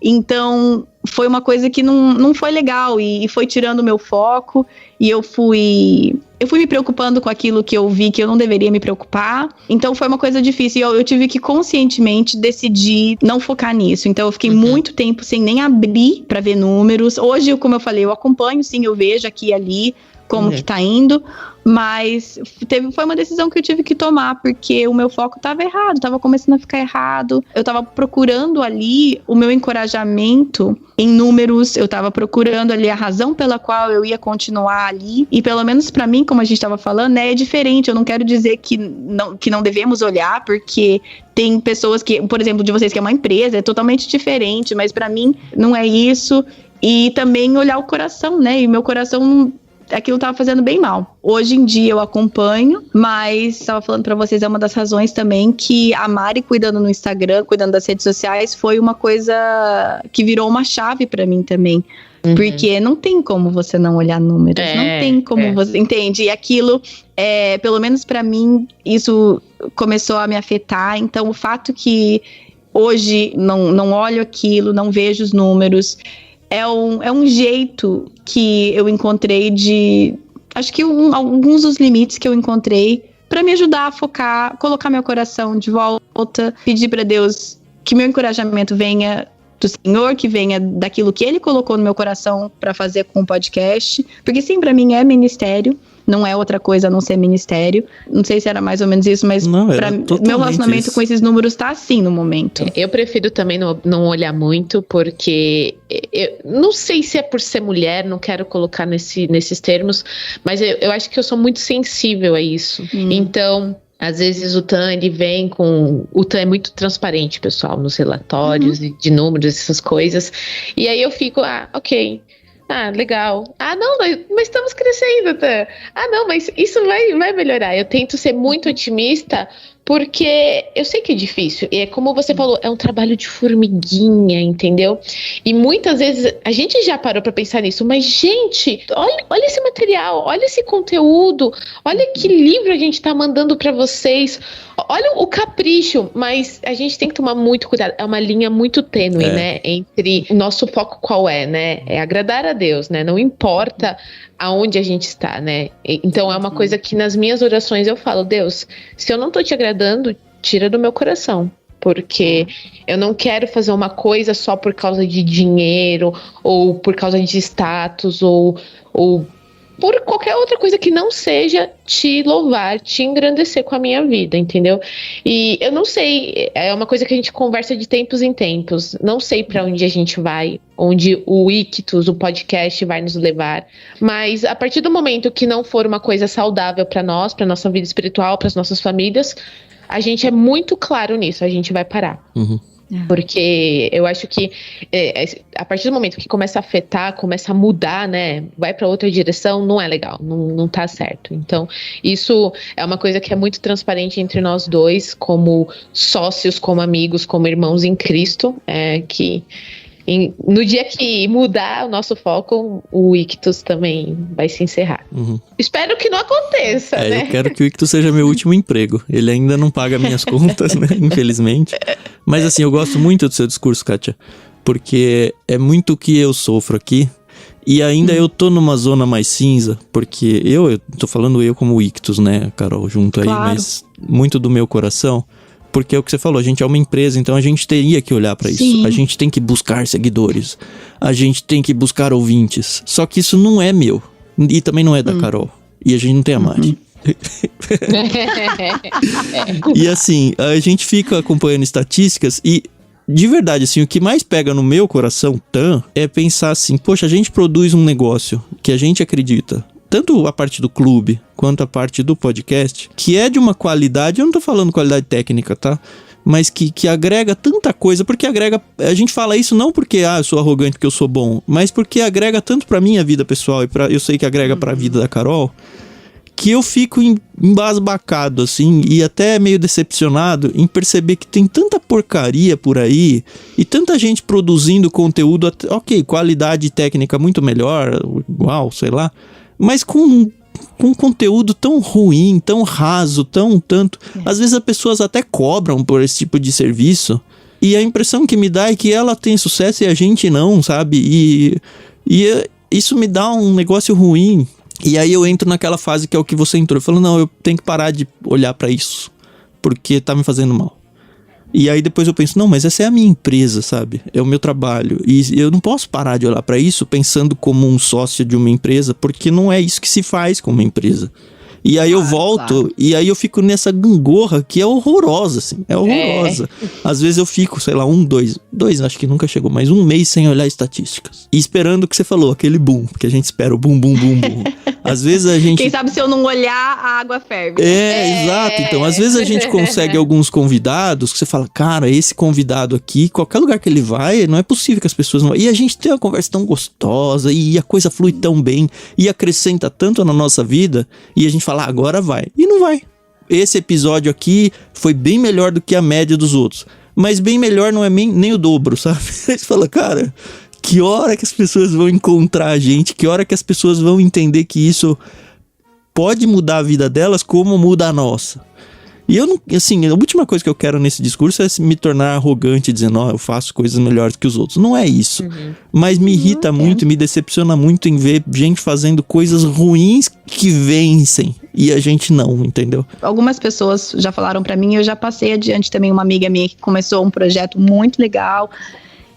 então foi uma coisa que não foi legal e foi tirando o meu foco e eu fui me preocupando com aquilo que eu vi que eu não deveria me preocupar. Então foi uma coisa difícil e eu tive que conscientemente decidir não focar nisso. Então eu fiquei muito tempo sem nem abrir pra ver números. Hoje, como eu falei, eu acompanho, sim, eu vejo aqui e ali como que tá indo, mas foi uma decisão que eu tive que tomar, porque o meu foco tava errado, tava começando a ficar errado, eu tava procurando ali o meu encorajamento em números, eu tava procurando ali a razão pela qual eu ia continuar ali, e pelo menos pra mim, como a gente tava falando, né, é diferente. Eu não quero dizer que não devemos olhar, porque tem pessoas que, por exemplo, de vocês que é uma empresa, é totalmente diferente, mas pra mim não é isso. E também olhar o coração, né? E meu coração, aquilo tava fazendo bem mal. Hoje em dia eu acompanho, mas estava falando pra vocês, é uma das razões também que a Mari cuidando no Instagram, cuidando das redes sociais, foi uma coisa que virou uma chave pra mim também. Porque não tem como você não olhar números, não tem como você... Entende? E aquilo, pelo menos pra mim, isso começou a me afetar. Então, o fato que hoje não olho aquilo, não vejo os números... É um jeito que eu encontrei de... Acho que alguns dos limites que eu encontrei para me ajudar a focar, colocar meu coração de volta, pedir para Deus que meu encorajamento venha do Senhor, que venha daquilo que Ele colocou no meu coração para fazer com o podcast. Porque sim, para mim é ministério. Não é outra coisa a não ser ministério. Não sei se era mais ou menos isso, mas meu relacionamento com esses números tá assim no momento. Eu prefiro também não olhar muito, porque eu não sei se é por ser mulher, não quero colocar nesses termos, mas eu acho que eu sou muito sensível a isso. Então... Às vezes o TAM, ele vem com... O TAM é muito transparente, pessoal, nos relatórios de números, essas coisas. E aí eu fico, ok... legal. Não, mas estamos crescendo, tá? Não, mas isso vai melhorar. Eu tento ser muito otimista, porque eu sei que é difícil. E é como você falou, é um trabalho de formiguinha, entendeu? E muitas vezes a gente já parou pra pensar nisso, mas gente, olha esse material, olha esse conteúdo, olha que livro a gente tá mandando pra vocês. Olha o capricho, mas a gente tem que tomar muito cuidado. É uma linha muito tênue, né? Entre o nosso foco qual é, né? É agradar a Deus, né? Não importa aonde a gente está, né? Então é uma coisa que nas minhas orações eu falo, Deus, se eu não tô te agradando, tira do meu coração. Porque eu não quero fazer uma coisa só por causa de dinheiro, ou por causa de status, ou por qualquer outra coisa que não seja te louvar, te engrandecer com a minha vida, entendeu? E eu não sei, é uma coisa que a gente conversa de tempos em tempos, não sei pra onde a gente vai, onde o Ictus, o podcast vai nos levar, mas a partir do momento que não for uma coisa saudável pra nós, pra nossa vida espiritual, pras nossas famílias, a gente é muito claro nisso, a gente vai parar. Porque eu acho que a partir do momento que começa a afetar, começa a mudar, né, vai para outra direção, não é legal, não tá certo. Então, isso é uma coisa que é muito transparente entre nós dois, como sócios, como amigos, como irmãos em Cristo, que no dia que mudar o nosso foco, o Ictus também vai se encerrar. Espero que não aconteça, né? Eu quero que o Ictus seja meu último emprego. Ele ainda não paga minhas contas, né? Infelizmente. Mas assim, eu gosto muito do seu discurso, Kátia, porque é muito o que eu sofro aqui. E ainda eu tô numa zona mais cinza, porque eu tô falando eu como Ictus, né, Carol, junto aí, mas muito do meu coração. Porque é o que você falou, a gente é uma empresa, então a gente teria que olhar pra isso. A gente tem que buscar seguidores, a gente tem que buscar ouvintes. Só que isso não é meu, e também não é da Carol. E a gente não tem a Mari. E assim, a gente fica acompanhando estatísticas e, de verdade, assim, o que mais pega no meu coração, é pensar assim, poxa, a gente produz um negócio que a gente acredita. Tanto a parte do clube, quanto a parte do podcast, que é de uma qualidade, eu não tô falando qualidade técnica, tá? Mas que agrega tanta coisa, porque agrega... A gente fala isso não porque, eu sou arrogante, porque eu sou bom, mas porque agrega tanto pra minha vida pessoal, e eu sei que agrega pra vida da Carol, que eu fico embasbacado, assim, e até meio decepcionado em perceber que tem tanta porcaria por aí, e tanta gente produzindo conteúdo, ok, qualidade técnica muito melhor, igual, sei lá, mas com conteúdo tão ruim, tão raso, tanto... Às vezes as pessoas até cobram por esse tipo de serviço, e a impressão que me dá é que ela tem sucesso e a gente não, sabe? E isso me dá um negócio ruim. E aí eu entro naquela fase que é o que você entrou. Eu falo, não, eu tenho que parar de olhar pra isso, porque tá me fazendo mal. E aí depois eu penso, não, mas essa é a minha empresa, sabe? É o meu trabalho. E eu não posso parar de olhar pra isso pensando como um sócio de uma empresa, porque não é isso que se faz com uma empresa. E aí eu volto, e aí eu fico nessa gangorra que é horrorosa, assim, é horrorosa. Às vezes eu fico, sei lá, dois, acho que nunca chegou, mas um mês sem olhar estatísticas. E esperando o que você falou, aquele boom, porque a gente espera o boom, boom, boom, boom. Às vezes a gente... Quem sabe se eu não olhar, a água ferve. Exato. Então, às vezes a gente consegue alguns convidados que você fala, cara, esse convidado aqui, qualquer lugar que ele vai, não é possível que as pessoas não... E a gente tem uma conversa tão gostosa, e a coisa flui tão bem, e acrescenta tanto na nossa vida, e a gente fala, agora vai. E não vai. Esse episódio aqui foi bem melhor do que a média dos outros. Mas bem melhor não é nem o dobro, sabe? Aí você fala, cara, que hora que as pessoas vão encontrar a gente? Que hora que as pessoas vão entender que isso pode mudar a vida delas como muda a nossa? E eu não, assim, a última coisa que eu quero nesse discurso é me tornar arrogante dizendo, eu faço coisas melhores que os outros. Não é isso. Mas me irrita muito e me decepciona muito em ver gente fazendo coisas ruins que vencem. E a gente não, entendeu? Algumas pessoas já falaram pra mim, eu já passei adiante também, uma amiga minha que começou um projeto muito legal.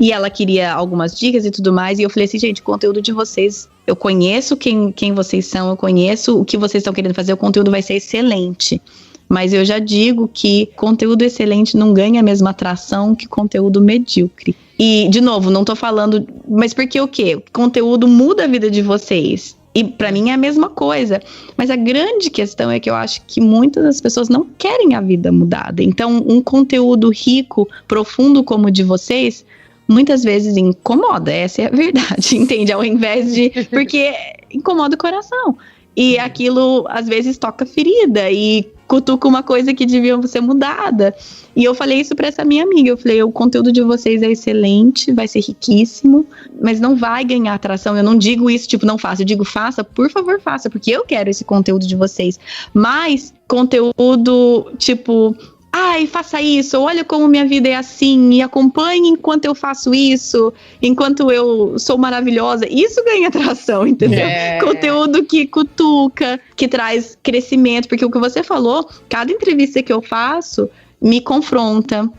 E ela queria algumas dicas e tudo mais. E eu falei assim, gente, o conteúdo de vocês, eu conheço quem vocês são, eu conheço o que vocês estão querendo fazer, o conteúdo vai ser excelente. Mas eu já digo que conteúdo excelente não ganha a mesma atração que conteúdo medíocre. E, de novo, não tô falando... Mas porque o quê? Conteúdo muda a vida de vocês. E pra mim é a mesma coisa. Mas a grande questão é que eu acho que muitas das pessoas não querem a vida mudada. Então, um conteúdo rico, profundo como o de vocês, muitas vezes incomoda. Essa é a verdade, entende? Ao invés de... Porque incomoda o coração. E aquilo, às vezes, toca ferida e cutuca uma coisa que devia ser mudada. E eu falei isso pra essa minha amiga. Eu falei, o conteúdo de vocês é excelente, vai ser riquíssimo, mas não vai ganhar atração. Eu não digo isso, tipo, não faça. Eu digo, faça, por favor, faça, porque eu quero esse conteúdo de vocês. Mas conteúdo, tipo... Ai, faça isso, olha como minha vida é assim, e acompanhe enquanto eu faço isso, enquanto eu sou maravilhosa. Isso ganha atração, entendeu? Conteúdo que cutuca, que traz crescimento, porque o que você falou, cada entrevista que eu faço me confronta,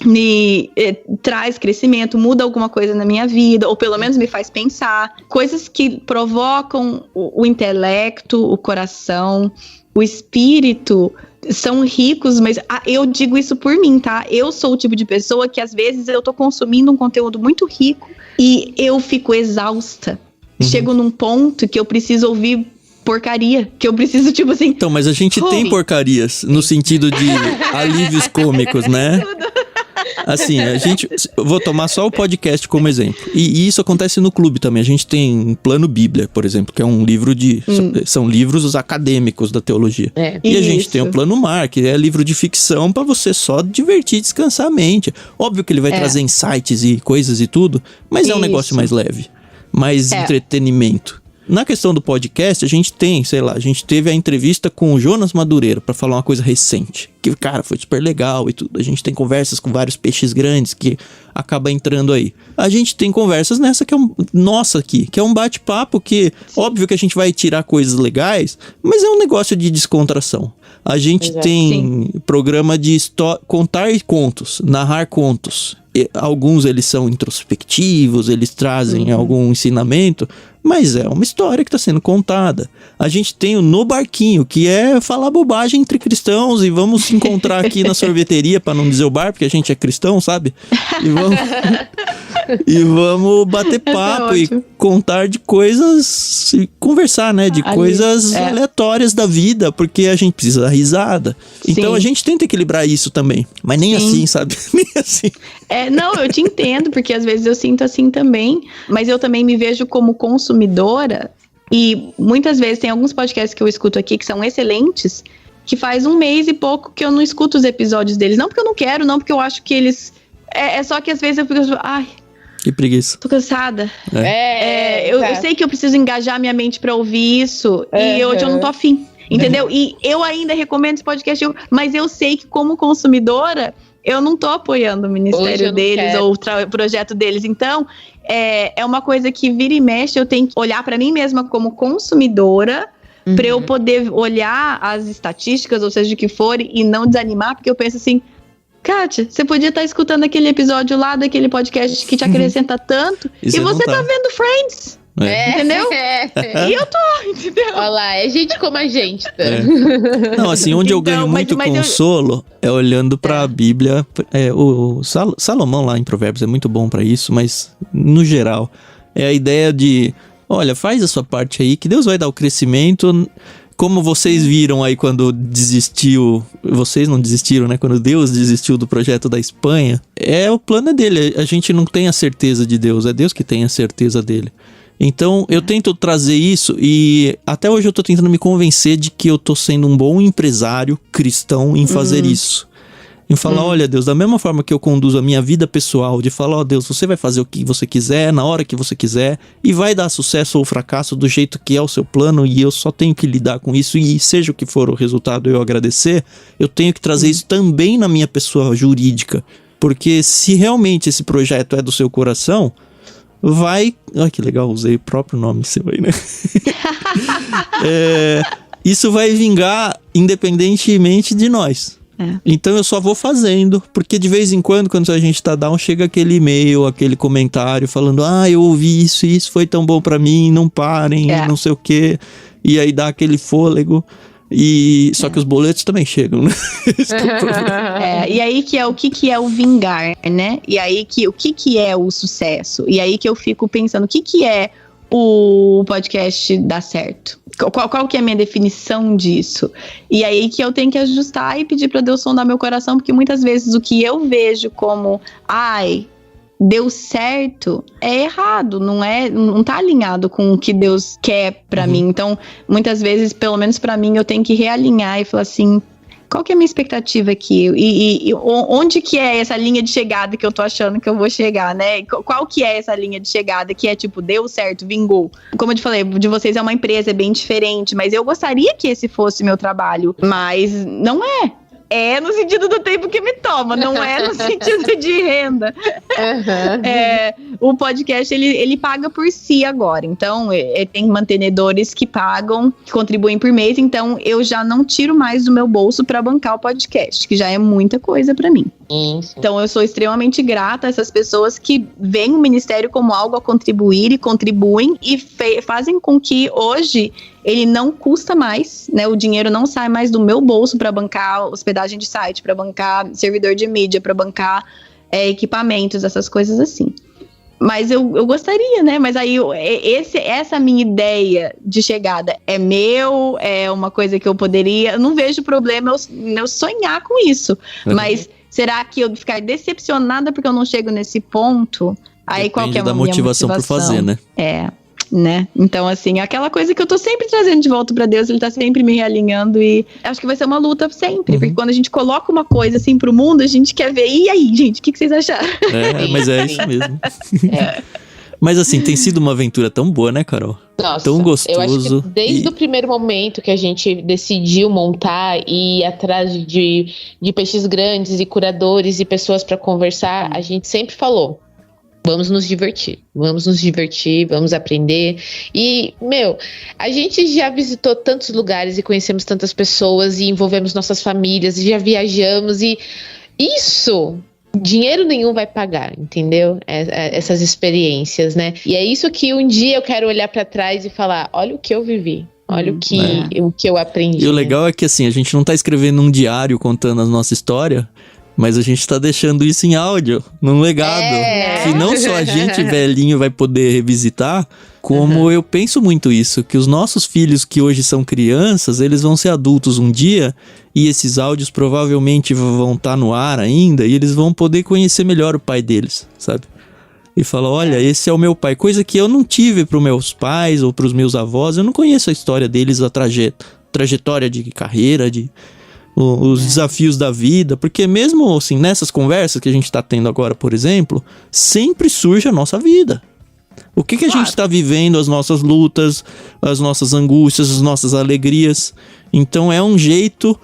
me traz crescimento, muda alguma coisa na minha vida, ou pelo menos me faz pensar. Coisas que provocam o intelecto, o coração, o espírito... São ricos, mas eu digo isso por mim, tá? Eu sou o tipo de pessoa que às vezes eu tô consumindo um conteúdo muito rico e eu fico exausta. Chego num ponto que eu preciso ouvir porcaria, que eu preciso, tipo assim... Então, mas a gente tem porcarias no sentido de alívios cômicos, né? Assim, vou tomar só o podcast como exemplo. E isso acontece no clube também. A gente tem Plano Bíblia, por exemplo, que é um livro são livros acadêmicos da teologia. E a gente tem o Plano Mar, que é livro de ficção pra você só divertir, descansar a mente. Óbvio que ele vai trazer insights e coisas e tudo, mas é um negócio mais leve, mais entretenimento. Na questão do podcast, a gente teve a entrevista com o Jonas Madureira pra falar uma coisa recente. Que, cara, foi super legal e tudo. A gente tem conversas com vários peixes grandes que acaba entrando aí. A gente tem conversas nessa que é que é um bate-papo que, óbvio que a gente vai tirar coisas legais, mas é um negócio de descontração. A gente tem programa de contar contos, narrar contos. Alguns eles são introspectivos, eles trazem algum ensinamento, mas é uma história que está sendo contada. A gente tem o No Barquinho, que é falar bobagem entre cristãos e vamos se encontrar aqui na sorveteria, para não dizer o bar, porque a gente é cristão, sabe? E vamos bater papo e contar de coisas, e conversar, né? De coisas aleatórias da vida, porque a gente precisa dar risada. Então a gente tenta equilibrar isso também, mas nem assim, sabe? Nem assim. Não, eu te entendo, porque às vezes eu sinto assim também, mas eu também me vejo como consumidora, e muitas vezes tem alguns podcasts que eu escuto aqui que são excelentes, que faz 1 mês e pouco que eu não escuto os episódios deles, não porque eu não quero, não porque eu acho que eles... É só que às vezes eu fico, ai... Que preguiça. Tô cansada. Eu sei que eu preciso engajar minha mente pra ouvir isso, e hoje eu não tô afim, entendeu? E eu ainda recomendo esse podcast, mas eu sei que como consumidora... Eu não tô apoiando o ministério deles ou o projeto deles. Então, é uma coisa que vira e mexe, eu tenho que olhar para mim mesma como consumidora, para eu poder olhar as estatísticas, ou seja, o que for, e não desanimar, porque eu penso assim, Kátia, você podia estar escutando aquele episódio lá daquele podcast que te acrescenta tanto e você tá vendo Friends. Entendeu? E eu tô, entendeu? Olha lá, é gente como a gente. Tá? Não, assim, onde eu ganho muito consolo é olhando pra Bíblia. O Salomão lá em Provérbios é muito bom pra isso, mas no geral é a ideia de, olha, faz a sua parte aí, que Deus vai dar o crescimento. Como vocês viram aí quando desistiu, vocês não desistiram, né? Quando Deus desistiu do projeto da Espanha, o plano dele. A gente não tem a certeza de Deus, é Deus que tem a certeza dele. Então, eu tento trazer isso e até hoje eu tô tentando me convencer de que eu tô sendo um bom empresário cristão em fazer isso. Em falar, olha Deus, da mesma forma que eu conduzo a minha vida pessoal, de falar, Deus, você vai fazer o que você quiser, na hora que você quiser, e vai dar sucesso ou fracasso do jeito que é o seu plano, e eu só tenho que lidar com isso, e seja o que for o resultado eu agradecer, eu tenho que trazer isso também na minha pessoa jurídica. Porque se realmente esse projeto é do seu coração, vai... Olha que legal, usei o próprio nome seu aí, né? Isso vai vingar independentemente de nós. Então eu só vou fazendo, porque de vez em quando a gente tá down, chega aquele e-mail, aquele comentário falando, eu ouvi isso e isso foi tão bom pra mim, não parem, não sei o quê. E aí dá aquele fôlego. Só que os boletos também chegam, né? E aí que é o que é o vingar, né? E aí o que é o sucesso? E aí que eu fico pensando, o que é o podcast dar certo? Qual que é a minha definição disso? E aí que eu tenho que ajustar e pedir para Deus sondar meu coração, porque muitas vezes o que eu vejo como, deu certo, é errado, não tá alinhado com o que Deus quer pra mim. Então, muitas vezes, pelo menos pra mim, eu tenho que realinhar e falar assim, qual que é a minha expectativa aqui? E onde que é essa linha de chegada que eu tô achando que eu vou chegar, né? Qual que é essa linha de chegada que é tipo, deu certo, vingou? Como eu te falei, de vocês é uma empresa, é bem diferente, mas eu gostaria que esse fosse meu trabalho, mas não é. É no sentido do tempo que me toma, não é no sentido de renda. O podcast, ele paga por si agora. Então, tem mantenedores que pagam, que contribuem por mês. Então, eu já não tiro mais do meu bolso para bancar o podcast, que já é muita coisa para mim. Isso. Então, eu sou extremamente grata a essas pessoas que veem o ministério como algo a contribuir e contribuem e fazem com que hoje ele não custa mais, né? O dinheiro não sai mais do meu bolso para bancar hospedagem de site, para bancar servidor de mídia, para bancar equipamentos, essas coisas assim. Mas eu gostaria, né? Mas aí essa minha ideia de chegada é uma coisa que eu poderia... Eu não vejo problema eu sonhar com isso. Mas será que eu ficar decepcionada porque eu não chego nesse ponto? Aí depende qual que é a minha motivação por fazer, né? Né? Então, assim, aquela coisa que eu tô sempre trazendo de volta pra Deus, ele tá sempre me realinhando e acho que vai ser uma luta sempre, porque quando a gente coloca uma coisa assim pro mundo, a gente quer ver, e aí, gente, o que vocês acharam? Mas é isso mesmo. Mas assim, tem sido uma aventura tão boa, né, Carol? Nossa, tão gostoso. Eu acho que desde o primeiro momento que a gente decidiu montar e ir atrás de peixes grandes e curadores e pessoas pra conversar, a gente sempre falou, vamos nos divertir, vamos aprender. E, a gente já visitou tantos lugares e conhecemos tantas pessoas e envolvemos nossas famílias e já viajamos e isso, dinheiro nenhum vai pagar, entendeu? Essas experiências, né? E é isso que um dia eu quero olhar pra trás e falar, olha o que eu vivi. Olha o que eu aprendi. E o legal é que assim, a gente não tá escrevendo um diário contando a nossa história, mas a gente tá deixando isso em áudio, num legado, que não só a gente velhinho vai poder revisitar, como eu penso muito isso, que os nossos filhos que hoje são crianças, eles vão ser adultos um dia, e esses áudios provavelmente vão estar no ar ainda, e eles vão poder conhecer melhor o pai deles, sabe? E falar, olha, esse é o meu pai, coisa que eu não tive pros meus pais ou pros meus avós, eu não conheço a história deles, a trajetória de carreira, os desafios da vida, porque mesmo assim, nessas conversas que a gente tá tendo agora, por exemplo, sempre surge a nossa vida. O que a gente tá vivendo, as nossas lutas, as nossas angústias, as nossas alegrias. Então é um jeito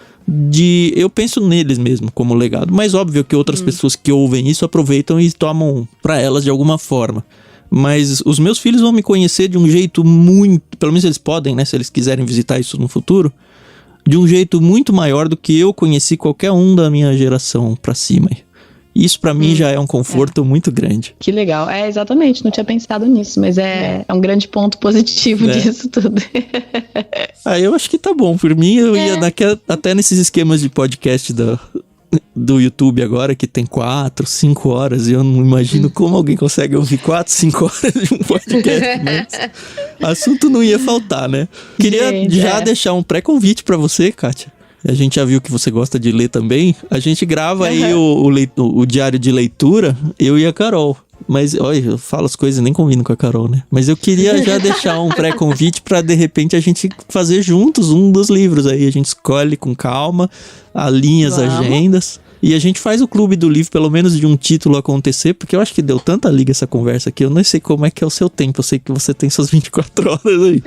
eu penso neles mesmo como legado, mas óbvio que outras pessoas que ouvem isso aproveitam e tomam pra elas de alguma forma. Mas os meus filhos vão me conhecer de um jeito muito, pelo menos eles podem, né, se eles quiserem visitar isso no futuro, de um jeito muito maior do que eu conheci qualquer um da minha geração pra cima. Isso pra mim já é um conforto muito grande. Que legal. Exatamente, não tinha pensado nisso, mas é um grande ponto positivo disso tudo. Eu acho que tá bom. Por mim, eu ia até nesses esquemas de podcast do YouTube agora, que tem 4, 5 horas, e eu não imagino como alguém consegue ouvir 4, 5 horas de um podcast, mas assunto não ia faltar, né? Queria deixar um pré-convite pra você, Kátia. A gente já viu que você gosta de ler também. A gente grava aí o diário de leitura, eu e a Carol. Mas, olha, eu falo as coisas e nem combino com a Carol, né? Mas eu queria já deixar um pré-convite pra, de repente, a gente fazer juntos um dos livros aí. A gente escolhe com calma, alinha as agendas. E a gente faz o clube do livro, pelo menos de um título acontecer, porque eu acho que deu tanta liga essa conversa aqui. Eu não sei como é que é o seu tempo. Eu sei que você tem suas 24 horas aí.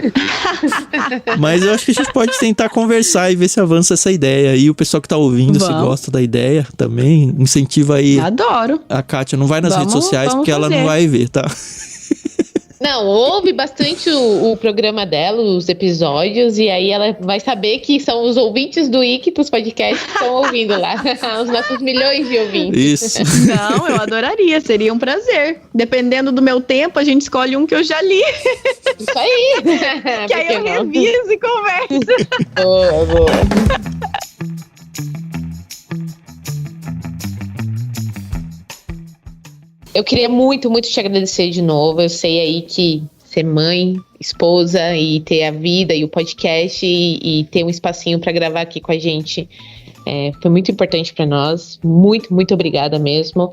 Mas eu acho que a gente pode tentar conversar e ver se avança essa ideia. E o pessoal que tá ouvindo, se gosta da ideia também, incentiva aí. Adoro. A Kátia não vai nas redes sociais porque ela não vai ver, tá? Não, ouve bastante o programa dela, os episódios, e aí ela vai saber que são os ouvintes do Ictus Podcast que estão ouvindo lá. Os nossos milhões de ouvintes. Isso. Não, eu adoraria, seria um prazer. Dependendo do meu tempo, a gente escolhe um que eu já li. Isso aí. Que aí eu reviso e converso. Boa. Eu queria muito, muito te agradecer de novo. Eu sei aí que ser mãe, esposa e ter a vida e o podcast e ter um espacinho para gravar aqui com a gente foi muito importante para nós. Muito, muito obrigada mesmo.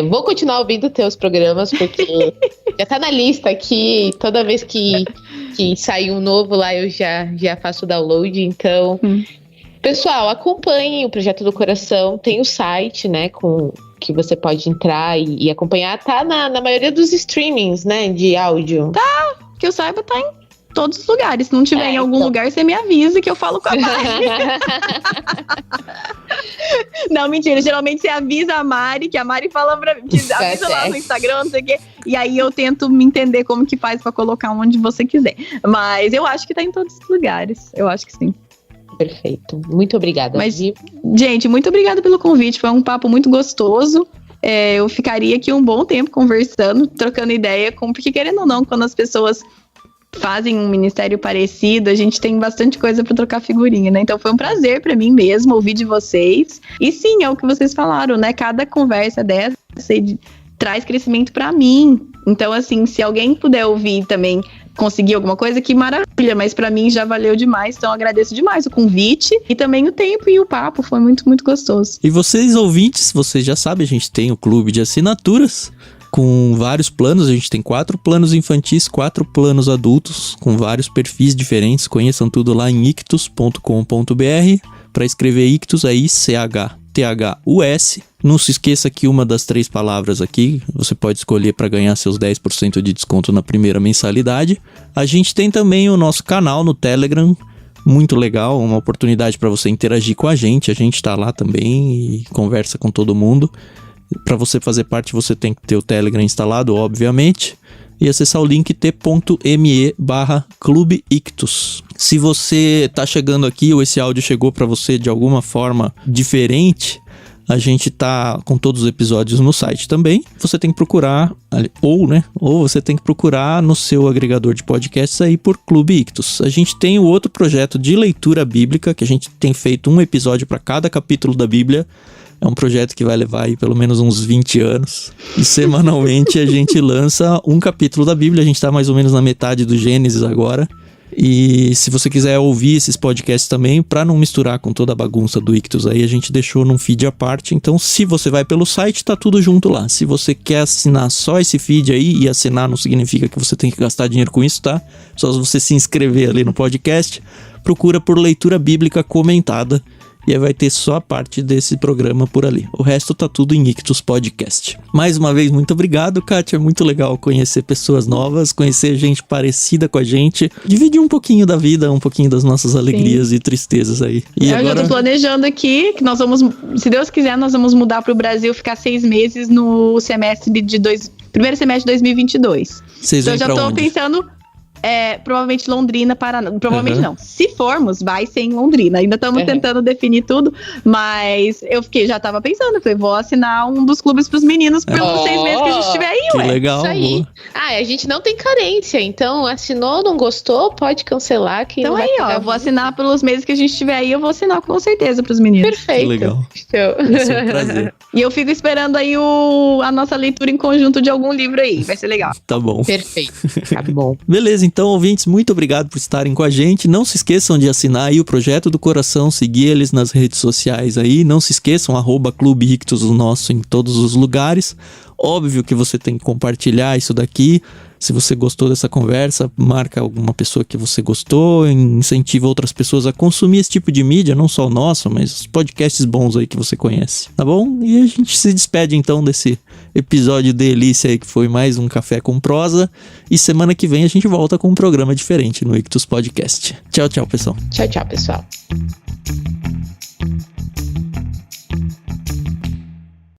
Vou continuar ouvindo teus programas porque já tá na lista aqui. Toda vez que sair um novo lá eu já faço o download. Então, pessoal, acompanhem o Projeto do Coração. Tem o site, né, que você pode entrar e acompanhar. Tá na maioria dos streamings, né, de áudio. Tá, que eu saiba, tá em todos os lugares. Se não tiver em algum lugar, você me avisa que eu falo com a Mari. Não, mentira. Geralmente você avisa a Mari, que a Mari fala pra mim. Avisa lá no Instagram, não sei o quê. E aí eu tento me entender como que faz pra colocar onde você quiser. Mas eu acho que tá em todos os lugares. Eu acho que sim. Perfeito. Muito obrigada. Gente, muito obrigada pelo convite. Foi um papo muito gostoso. Eu ficaria aqui um bom tempo conversando, trocando ideia, porque querendo ou não, quando as pessoas fazem um ministério parecido, a gente tem bastante coisa para trocar figurinha, né? Então foi um prazer para mim mesmo ouvir de vocês. E sim, é o que vocês falaram, né? Cada conversa dessa traz crescimento para mim. Então, assim, se alguém puder ouvir também, conseguir alguma coisa, que maravilha, mas pra mim já valeu demais, então agradeço demais o convite e também o tempo e o papo, foi muito, muito gostoso. E vocês ouvintes, vocês já sabem, a gente tem o clube de assinaturas com vários planos, a gente tem 4 planos infantis, 4 planos adultos, com vários perfis diferentes, conheçam tudo lá em ictus.com.br, para escrever Ictus aí, CHTHUS. Não se esqueça que uma das 3 palavras aqui você pode escolher para ganhar seus 10% de desconto na primeira mensalidade. A gente tem também o nosso canal no Telegram, muito legal, uma oportunidade para você interagir com a gente tá lá também e conversa com todo mundo. Para você fazer parte, você tem que ter o Telegram instalado, obviamente, e acessar o link t.me/Clube Ictus. Se você tá chegando aqui ou esse áudio chegou para você de alguma forma diferente, a gente tá com todos os episódios no site também. Você tem que procurar, ou você tem que procurar no seu agregador de podcasts aí por Clube Ictus. A gente tem o outro projeto de leitura bíblica, que a gente tem feito um episódio para cada capítulo da Bíblia. É um projeto que vai levar aí pelo menos uns 20 anos. E semanalmente a gente lança um capítulo da Bíblia. A gente tá mais ou menos na metade do Gênesis agora. E se você quiser ouvir esses podcasts também, para não misturar com toda a bagunça do Ictus aí, a gente deixou num feed à parte. Então, se você vai pelo site, tá tudo junto lá. Se você quer assinar só esse feed aí, e assinar não significa que você tem que gastar dinheiro com isso, tá? Só você se inscrever ali no podcast, procura por Leitura Bíblica Comentada. E aí vai ter só a parte desse programa por ali. O resto tá tudo em Ictus Podcast. Mais uma vez, muito obrigado, Kátia. É muito legal conhecer pessoas novas, conhecer gente parecida com a gente. Dividir um pouquinho da vida, um pouquinho das nossas alegrias e tristezas aí. E agora... Eu já tô planejando aqui que nós vamos, se Deus quiser, nós vamos mudar pro Brasil, ficar 6 meses no primeiro semestre de 2022. Vocês então eu já tô onde? pensando... provavelmente Londrina, Paraná. Provavelmente não. Se formos, vai ser em Londrina. Ainda estamos tentando definir tudo, mas já tava pensando, falei, vou assinar um dos clubes pros meninos pelos 6 meses que a gente estiver aí, ué. Que legal. Isso aí. A gente não tem carência, então assinou, não gostou, pode cancelar. Que então aí, eu vou assinar pelos meses que a gente estiver aí, eu vou assinar com certeza pros meninos. Perfeito. Que legal. Vai ser um prazer. E eu fico esperando aí a nossa leitura em conjunto de algum livro aí, vai ser legal. Tá bom. Perfeito, tá bom. Beleza, então, ouvintes, muito obrigado por estarem com a gente. Não se esqueçam de assinar aí o Projeto do Coração, seguir eles nas redes sociais aí. Não se esqueçam, @Clube Ictus, o nosso, em todos os lugares. Óbvio que você tem que compartilhar isso daqui. Se você gostou dessa conversa, marca alguma pessoa que você gostou, incentiva outras pessoas a consumir esse tipo de mídia, não só o nosso, mas os podcasts bons aí que você conhece, tá bom? E a gente se despede então desse episódio delícia aí que foi mais um Café com Prosa, e semana que vem a gente volta com um programa diferente no Ictus Podcast. Tchau, tchau, pessoal. Tchau, tchau, pessoal.